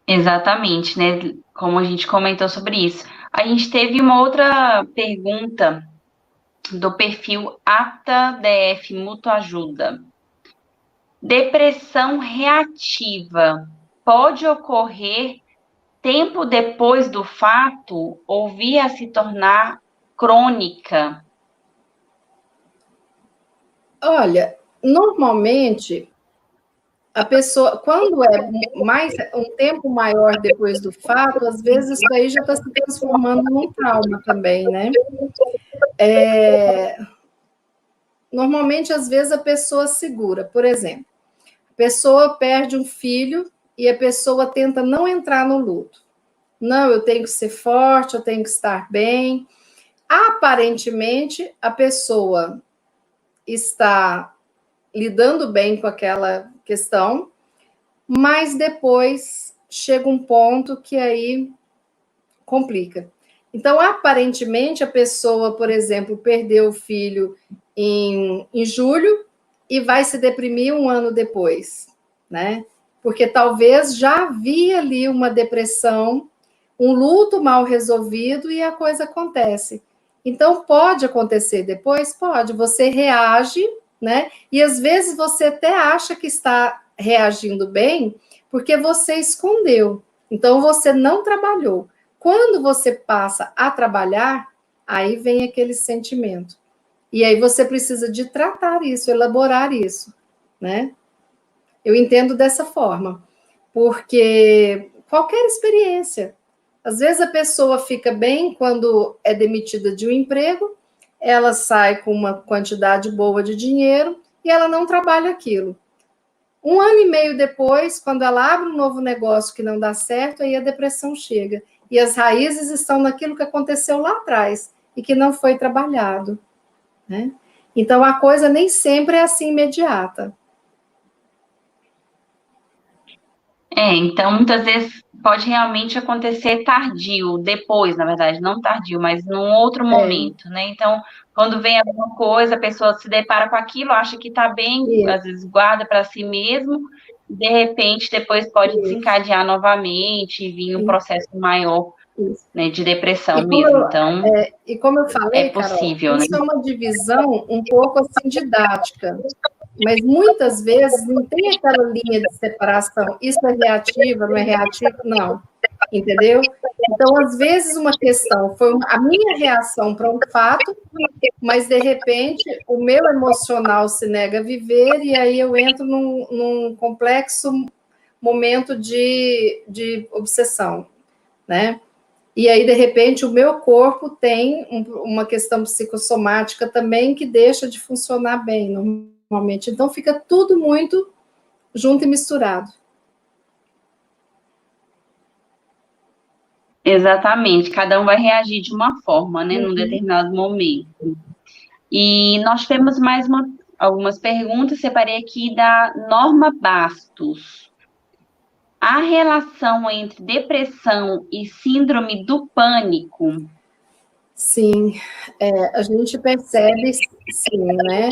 [SPEAKER 1] Exatamente, né? Como a gente comentou sobre isso. A gente teve uma outra pergunta do perfil AtaDF Mútua Ajuda. Depressão reativa pode ocorrer tempo depois do fato ou vir a se tornar crônica?
[SPEAKER 2] Olha, normalmente a pessoa, quando é mais um tempo maior depois do fato, às vezes isso aí já está se transformando num trauma também, né? Normalmente, às vezes, a pessoa segura. Por exemplo, a pessoa perde um filho e a pessoa tenta não entrar no luto. Não, eu tenho que ser forte, eu tenho que estar bem. Aparentemente, a pessoa está lidando bem com aquela questão, mas depois chega um ponto que aí complica. Então, aparentemente, a pessoa, por exemplo, perdeu o filho em julho e vai se deprimir um ano depois, né? Porque talvez já havia ali uma depressão, um luto mal resolvido e a coisa acontece. Então, pode acontecer depois? Pode. Você reage, né? E às vezes você até acha que está reagindo bem porque você escondeu. Então, você não trabalhou. Quando você passa a trabalhar, aí vem aquele sentimento. E aí você precisa de tratar isso, elaborar isso, né? Eu entendo dessa forma, porque qualquer experiência, às vezes a pessoa fica bem quando é demitida de um emprego, ela sai com uma quantidade boa de dinheiro e ela não trabalha aquilo. Um ano e meio depois, quando ela abre um novo negócio que não dá certo, aí a depressão chega. E as raízes estão naquilo que aconteceu lá atrás e que não foi trabalhado, né? Então, a coisa nem sempre é assim imediata.
[SPEAKER 1] Então muitas vezes pode realmente acontecer tardio, depois, na verdade, não tardio, mas num outro momento, né? Então, quando vem alguma coisa, a pessoa se depara com aquilo, acha que tá bem, às vezes guarda para si mesmo, e de repente depois pode desencadear novamente e vir um processo maior, né, de depressão mesmo. Então,
[SPEAKER 2] E como eu falei, Carol,
[SPEAKER 1] possível, né?
[SPEAKER 2] isso é uma divisão um pouco assim didática, mas muitas vezes não tem aquela linha de separação, isso é reativa, não é reativo, não, entendeu? Então, às vezes, uma questão foi a minha reação para um fato, mas, de repente, o meu emocional se nega a viver e aí eu entro num complexo momento de obsessão, né? E aí, de repente, o meu corpo tem uma questão psicossomática também que deixa de funcionar bem normalmente. Então, fica tudo muito junto e misturado.
[SPEAKER 1] Exatamente, cada um vai reagir de uma forma, né, num determinado momento. E nós temos mais uma algumas perguntas, separei aqui da Norma Bastos. A relação entre depressão e síndrome do pânico?
[SPEAKER 2] Sim, a gente percebe, sim, né?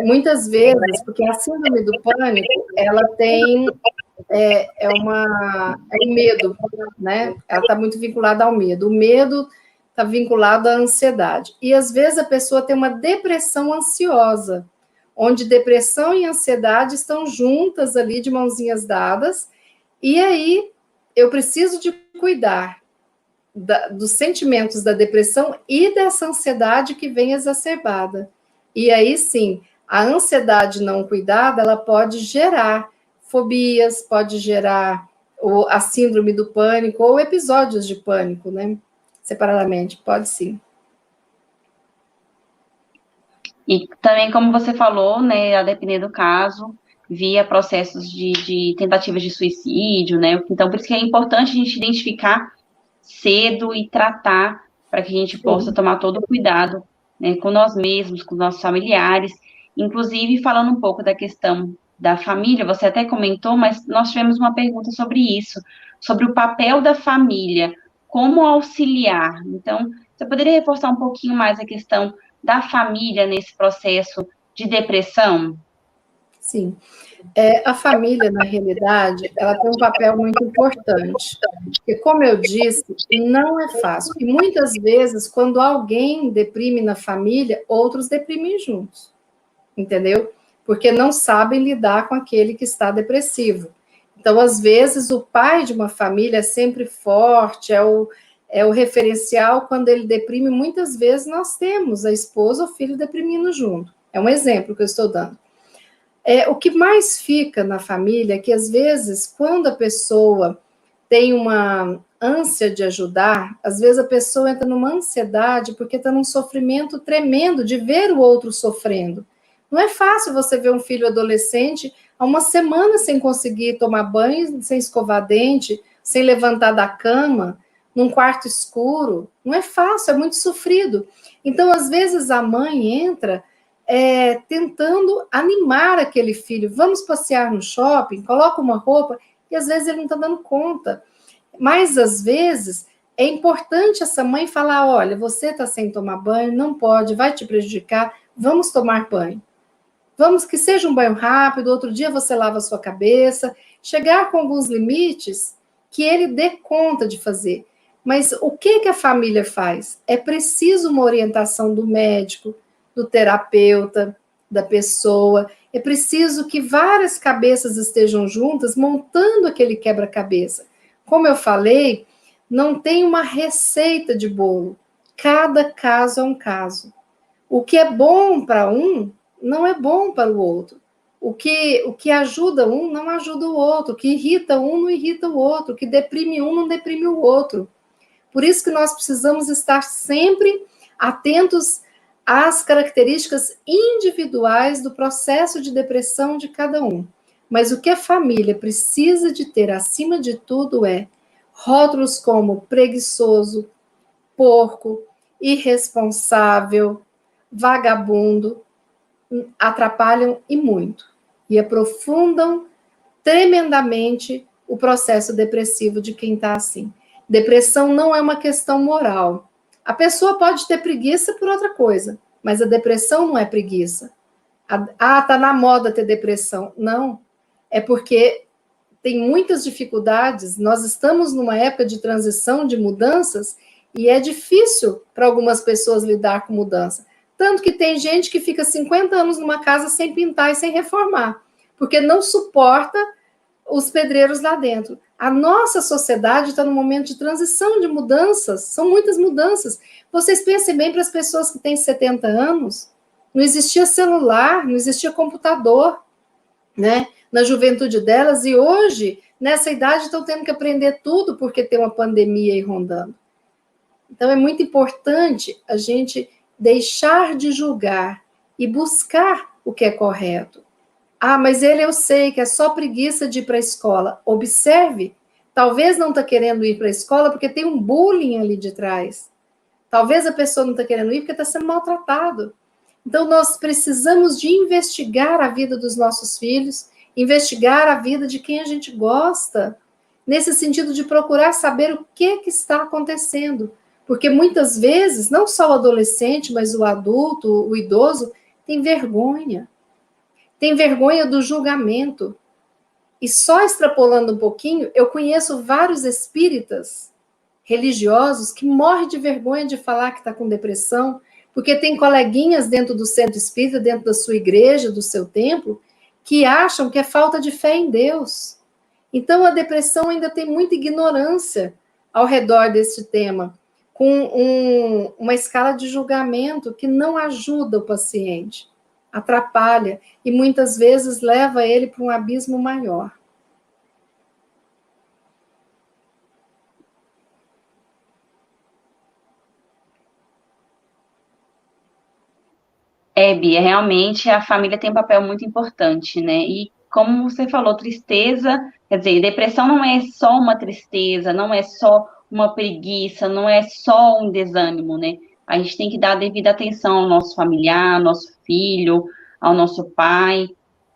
[SPEAKER 2] Muitas vezes, porque a síndrome do pânico, ela tem um medo, né? Ela está muito vinculada ao medo. O medo está vinculado à ansiedade. E às vezes a pessoa tem uma depressão ansiosa, onde depressão e ansiedade estão juntas ali de mãozinhas dadas, e aí eu preciso de cuidar dos sentimentos da depressão e dessa ansiedade que vem exacerbada. E aí sim, a ansiedade não cuidada, ela pode gerar fobias, pode gerar a síndrome do pânico ou episódios de pânico, né? Separadamente, pode sim.
[SPEAKER 1] E também, como você falou, né, a depender do caso, via processos de tentativas de suicídio, né? Então, por isso que é importante a gente identificar cedo e tratar para que a gente possa tomar todo o cuidado, né, com nós mesmos, com nossos familiares. Inclusive, falando um pouco da questão da família, você até comentou, mas nós tivemos uma pergunta sobre isso, sobre o papel da família, como auxiliar. Então, você poderia reforçar um pouquinho mais a questão da família nesse processo de depressão?
[SPEAKER 2] Sim. A família, na realidade, ela tem um papel muito importante. Porque, como eu disse, não é fácil. E muitas vezes, quando alguém deprime na família, outros deprimem juntos. Entendeu? Porque não sabem lidar com aquele que está depressivo. Então, às vezes, o pai de uma família é sempre forte, é o referencial. Quando ele deprime, muitas vezes nós temos a esposa ou filho deprimindo junto. É um exemplo que eu estou dando. O que mais fica na família é que, às vezes, quando a pessoa tem uma ânsia de ajudar, às vezes a pessoa entra numa ansiedade porque está num sofrimento tremendo de ver o outro sofrendo. Não é fácil você ver um filho adolescente há uma semana sem conseguir tomar banho, sem escovar dente, sem levantar da cama, num quarto escuro. Não é fácil, é muito sofrido. Então, às vezes, a mãe entra tentando animar aquele filho. Vamos passear no shopping, coloca uma roupa, e às vezes ele não está dando conta. Mas, às vezes, é importante essa mãe falar, olha, você está sem tomar banho, não pode, vai te prejudicar, vamos tomar banho. Vamos que seja um banho rápido, outro dia você lava a sua cabeça, chegar com alguns limites que ele dê conta de fazer. Mas o que a família faz? É preciso uma orientação do médico, do terapeuta, da pessoa. É preciso que várias cabeças estejam juntas montando aquele quebra-cabeça. Como eu falei, não tem uma receita de bolo. Cada caso é um caso. O que é bom para um não é bom para o outro. O que ajuda um não ajuda o outro. O que irrita um não irrita o outro. O que deprime um não deprime o outro. Por isso que nós precisamos estar sempre atentos às características individuais do processo de depressão de cada um. Mas o que a família precisa de ter, acima de tudo, é rótulos como preguiçoso, porco, irresponsável, vagabundo, atrapalham e muito, e aprofundam tremendamente o processo depressivo de quem está assim. Depressão não é uma questão moral. A pessoa pode ter preguiça por outra coisa, mas a depressão não é preguiça. Tá na moda ter depressão. Não, é porque tem muitas dificuldades, nós estamos numa época de transição, de mudanças, e é difícil para algumas pessoas lidar com mudança. Tanto que tem gente que fica 50 anos numa casa sem pintar e sem reformar, porque não suporta os pedreiros lá dentro. A nossa sociedade está num momento de transição, de mudanças, são muitas mudanças. Vocês pensem bem para as pessoas que têm 70 anos, não existia celular, não existia computador, né, na juventude delas, e hoje, nessa idade, estão tendo que aprender tudo porque tem uma pandemia aí rondando. Então, é muito importante a gente deixar de julgar e buscar o que é correto. Mas ele eu sei que é só preguiça de ir para a escola. Observe, talvez não está querendo ir para a escola porque tem um bullying ali de trás. Talvez a pessoa não está querendo ir porque está sendo maltratado. Então, nós precisamos de investigar a vida dos nossos filhos, investigar a vida de quem a gente gosta, nesse sentido de procurar saber o que está acontecendo. Porque muitas vezes, não só o adolescente, mas o adulto, o idoso, tem vergonha. Tem vergonha do julgamento. E só extrapolando um pouquinho, eu conheço vários espíritas religiosos que morrem de vergonha de falar que está com depressão, porque tem coleguinhas dentro do centro espírita, dentro da sua igreja, do seu templo, que acham que é falta de fé em Deus. Então, a depressão ainda tem muita ignorância ao redor desse tema, com uma escala de julgamento que não ajuda o paciente, atrapalha e muitas vezes leva ele para um abismo maior.
[SPEAKER 1] Bia, realmente a família tem um papel muito importante, né? E como você falou, tristeza, quer dizer, depressão não é só uma tristeza, não é só uma preguiça, não é só um desânimo, né? A gente tem que dar a devida atenção ao nosso familiar, ao nosso filho, ao nosso pai,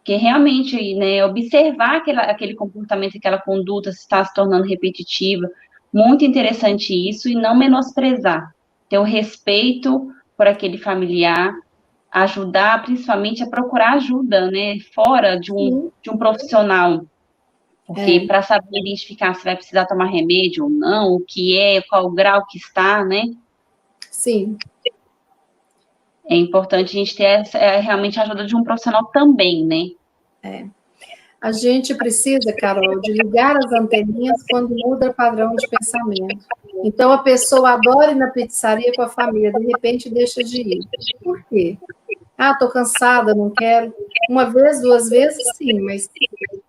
[SPEAKER 1] que realmente, né, observar aquele comportamento, aquela conduta se está se tornando repetitiva, muito interessante isso, e não menosprezar, ter o respeito por aquele familiar, ajudar principalmente a procurar ajuda, né, fora de um profissional, porque para saber identificar se vai precisar tomar remédio ou não, o que é, qual o grau que está, né?
[SPEAKER 2] Sim.
[SPEAKER 1] É importante a gente ter realmente a ajuda de um profissional também, né?
[SPEAKER 2] A gente precisa, Carol, de ligar as anteninhas quando muda o padrão de pensamento. Então, a pessoa adora ir na pizzaria com a família, de repente deixa de ir. Por quê? Ah, estou cansada, não quero. Uma vez, duas vezes, sim, mas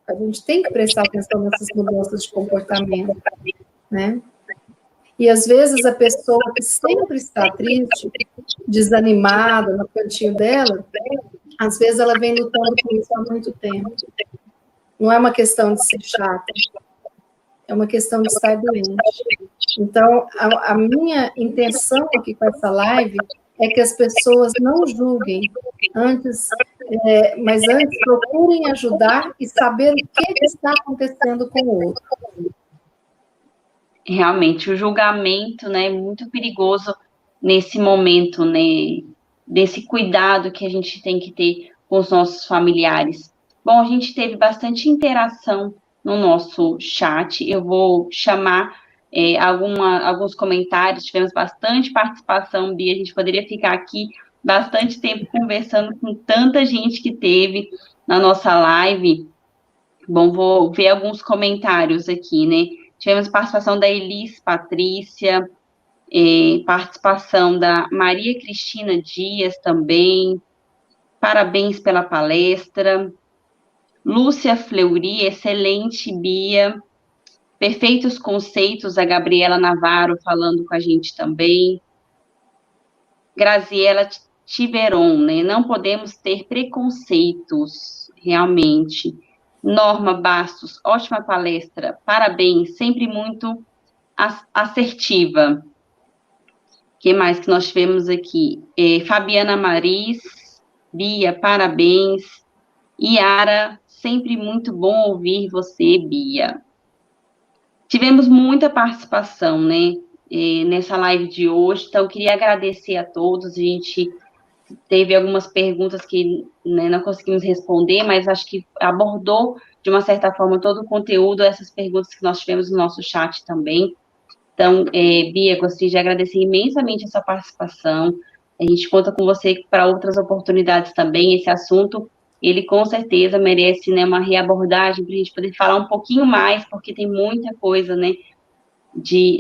[SPEAKER 2] a gente tem que prestar atenção nessas mudanças de comportamento, né? E, às vezes, a pessoa que sempre está triste, desanimada, no cantinho dela, às vezes ela vem lutando com isso há muito tempo. Não é uma questão de ser chata, é uma questão de estar doente. Então, a minha intenção aqui com essa live é que as pessoas não julguem, mas antes procurem ajudar e saber o que está acontecendo com o outro.
[SPEAKER 1] Realmente, o julgamento, né, é muito perigoso nesse momento, né, desse cuidado que a gente tem que ter com os nossos familiares. Bom, a gente teve bastante interação no nosso chat, eu vou chamar alguns comentários, tivemos bastante participação, Bia, a gente poderia ficar aqui bastante tempo conversando com tanta gente que teve na nossa live. Bom, vou ver alguns comentários aqui, né? Tivemos participação da Elis Patrícia, participação da Maria Cristina Dias também, parabéns pela palestra. Lúcia Fleury, excelente, Bia. Perfeitos conceitos, a Gabriela Navarro falando com a gente também. Graziela Tiveron, né? Não podemos ter preconceitos, realmente. Norma Bastos, ótima palestra, parabéns, sempre muito assertiva. O que mais que nós tivemos aqui? Fabiana Maris, Bia, parabéns. Yara, sempre muito bom ouvir você, Bia. Tivemos muita participação, né, nessa live de hoje, então eu queria agradecer a todos. A gente teve algumas perguntas que, né, não conseguimos responder, mas acho que abordou, de uma certa forma, todo o conteúdo, essas perguntas que nós tivemos no nosso chat também. Então, Bia, gostaria de agradecer imensamente a sua participação. A gente conta com você para outras oportunidades também. Esse assunto, ele com certeza merece, né, uma reabordagem para a gente poder falar um pouquinho mais, porque tem muita coisa, né,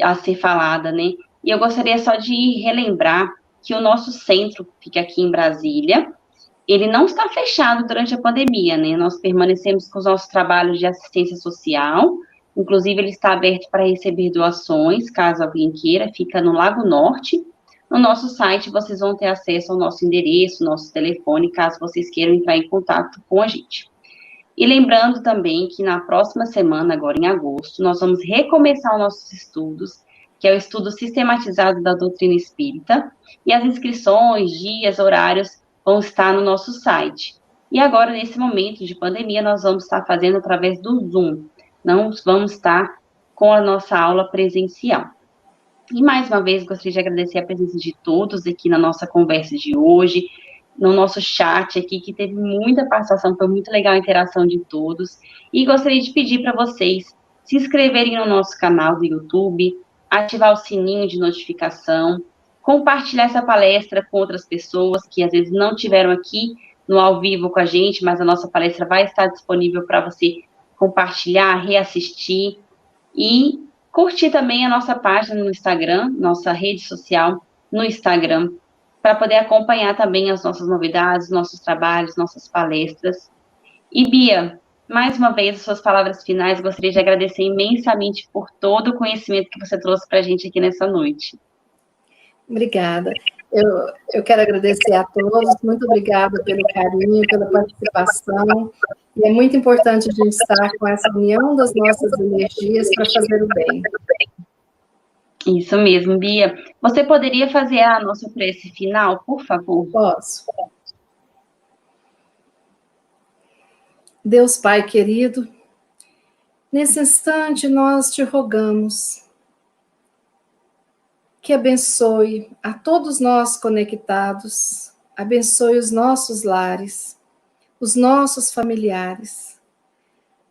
[SPEAKER 1] a ser falada, né? E eu gostaria só de relembrar que o nosso centro fica aqui em Brasília. Ele não está fechado durante a pandemia, né? Nós permanecemos com os nossos trabalhos de assistência social. Inclusive, ele está aberto para receber doações, caso alguém queira. Fica no Lago Norte. No nosso site, vocês vão ter acesso ao nosso endereço, nosso telefone, caso vocês queiram entrar em contato com a gente. E lembrando também que na próxima semana, agora em agosto, nós vamos recomeçar os nossos estudos, que é o estudo sistematizado da doutrina espírita, e as inscrições, dias, horários vão estar no nosso site. E agora, nesse momento de pandemia, nós vamos estar fazendo através do Zoom. Não vamos estar com a nossa aula presencial. E mais uma vez, gostaria de agradecer a presença de todos aqui na nossa conversa de hoje, no nosso chat aqui, que teve muita participação, foi muito legal a interação de todos. E gostaria de pedir para vocês se inscreverem no nosso canal do YouTube, ativar o sininho de notificação, compartilhar essa palestra com outras pessoas que às vezes não estiveram aqui no ao vivo com a gente, mas a nossa palestra vai estar disponível para você compartilhar, reassistir e curtir também a nossa página no Instagram, nossa rede social no Instagram, para poder acompanhar também as nossas novidades, nossos trabalhos, nossas palestras. E Bia, mais uma vez, as suas palavras finais, gostaria de agradecer imensamente por todo o conhecimento que você trouxe para a gente aqui nessa noite.
[SPEAKER 2] Obrigada. Eu quero agradecer a todos, muito obrigada pelo carinho, pela participação, e é muito importante a gente estar com essa união das nossas energias para fazer o bem.
[SPEAKER 1] Isso mesmo, Bia. Você poderia fazer a nossa prece final, por favor?
[SPEAKER 2] Posso. Deus Pai querido, nesse instante nós te rogamos que abençoe a todos nós conectados, abençoe os nossos lares, os nossos familiares,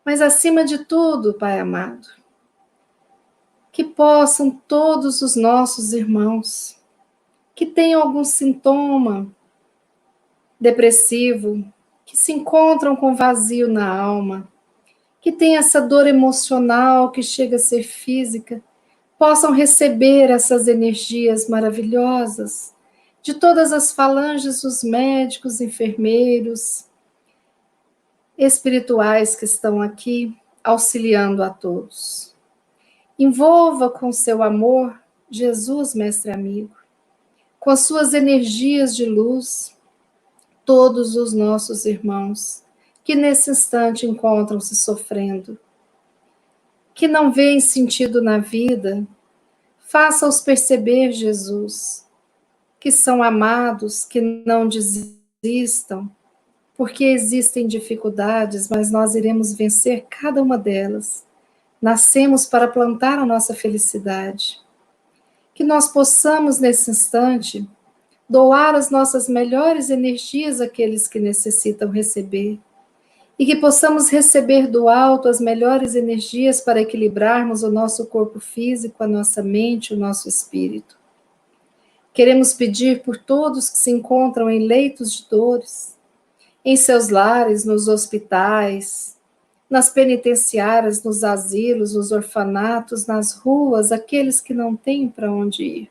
[SPEAKER 2] mas acima de tudo, Pai amado, que possam todos os nossos irmãos que tenham algum sintoma depressivo, que se encontram com vazio na alma, que tem essa dor emocional que chega a ser física, possam receber essas energias maravilhosas de todas as falanges dos médicos, enfermeiros, espirituais que estão aqui auxiliando a todos. Envolva com seu amor Jesus, mestre amigo, com as suas energias de luz, todos os nossos irmãos que nesse instante encontram-se sofrendo, que não veem sentido na vida, faça-os perceber, Jesus, que são amados, que não desistam, porque existem dificuldades, mas nós iremos vencer cada uma delas. Nascemos para plantar a nossa felicidade. Que nós possamos, nesse instante, doar as nossas melhores energias àqueles que necessitam receber, e que possamos receber do alto as melhores energias para equilibrarmos o nosso corpo físico, a nossa mente, o nosso espírito. Queremos pedir por todos que se encontram em leitos de dores, em seus lares, nos hospitais, nas penitenciárias, nos asilos, nos orfanatos, nas ruas, aqueles que não têm para onde ir.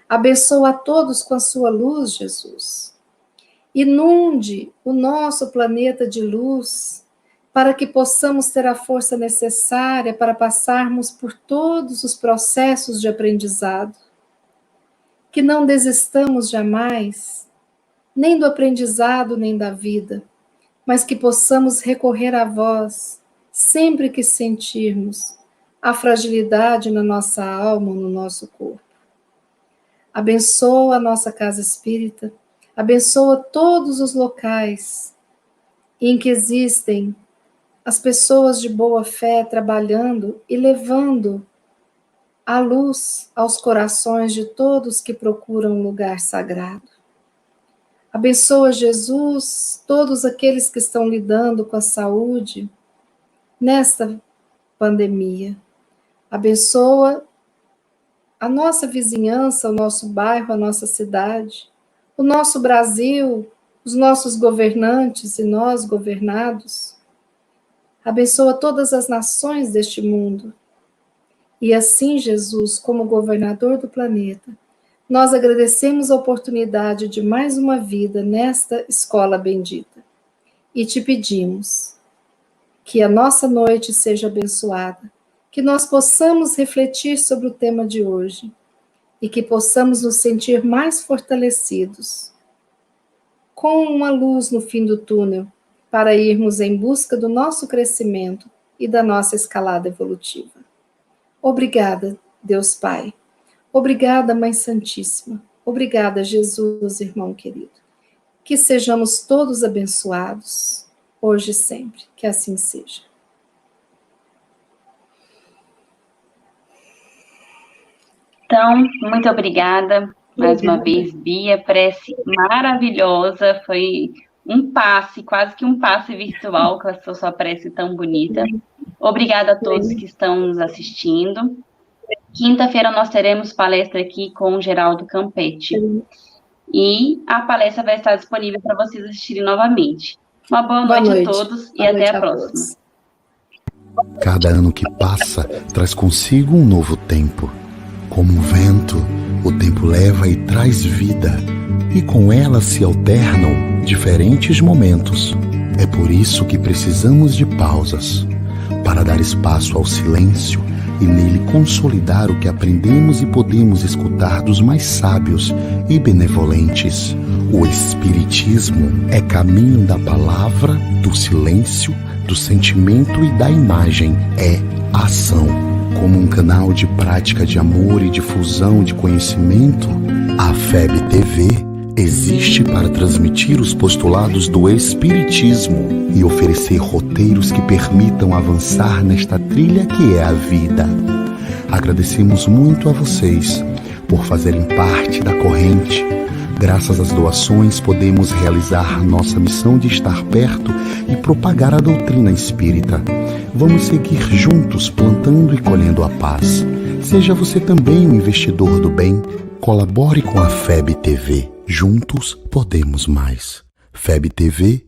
[SPEAKER 2] Abençoa a todos com a sua luz, Jesus. Inunde o nosso planeta de luz, para que possamos ter a força necessária para passarmos por todos os processos de aprendizado. Que não desistamos jamais, nem do aprendizado, nem da vida, mas que possamos recorrer a vós sempre que sentirmos a fragilidade na nossa alma, no nosso corpo. Abençoa a nossa casa espírita, abençoa todos os locais em que existem as pessoas de boa fé trabalhando e levando a luz aos corações de todos que procuram um lugar sagrado. Abençoa, Jesus, todos aqueles que estão lidando com a saúde nesta pandemia. Abençoa a nossa vizinhança, o nosso bairro, a nossa cidade, o nosso Brasil, os nossos governantes e nós governados. Abençoa todas as nações deste mundo. E assim, Jesus, como governador do planeta, nós agradecemos a oportunidade de mais uma vida nesta escola bendita. E te pedimos que a nossa noite seja abençoada, que nós possamos refletir sobre o tema de hoje e que possamos nos sentir mais fortalecidos, com uma luz no fim do túnel, para irmos em busca do nosso crescimento e da nossa escalada evolutiva. Obrigada, Deus Pai. Obrigada, Mãe Santíssima. Obrigada, Jesus, irmão querido. que sejamos todos abençoados, hoje e sempre, que assim seja.
[SPEAKER 1] Então, muito obrigada mais uma vez, Bia, prece maravilhosa, foi um passe, quase que um passe virtual com a sua prece tão bonita. Obrigada a todos que estão nos assistindo. Quinta-feira nós teremos palestra aqui com o Geraldo Campetti. E a palestra vai estar disponível para vocês assistirem novamente. Uma boa noite a todos e até a próxima.
[SPEAKER 3] Cada ano que passa traz consigo um novo tempo. Como um vento, o tempo leva e traz vida, e com ela se alternam diferentes momentos. É por isso que precisamos de pausas, para dar espaço ao silêncio e nele consolidar o que aprendemos e podemos escutar dos mais sábios e benevolentes. O Espiritismo é caminho da palavra, do silêncio, do sentimento e da imagem. É ação. Como um canal de prática de amor e difusão de conhecimento, a FEB TV existe para transmitir os postulados do Espiritismo e oferecer roteiros que permitam avançar nesta trilha que é a vida. Agradecemos muito a vocês por fazerem parte da corrente. Graças às doações, podemos realizar nossa missão de estar perto e propagar a doutrina espírita. Vamos seguir juntos plantando e colhendo a paz. Seja você também um investidor do bem. Colabore com a FEB TV. Juntos podemos mais. febtv.com.br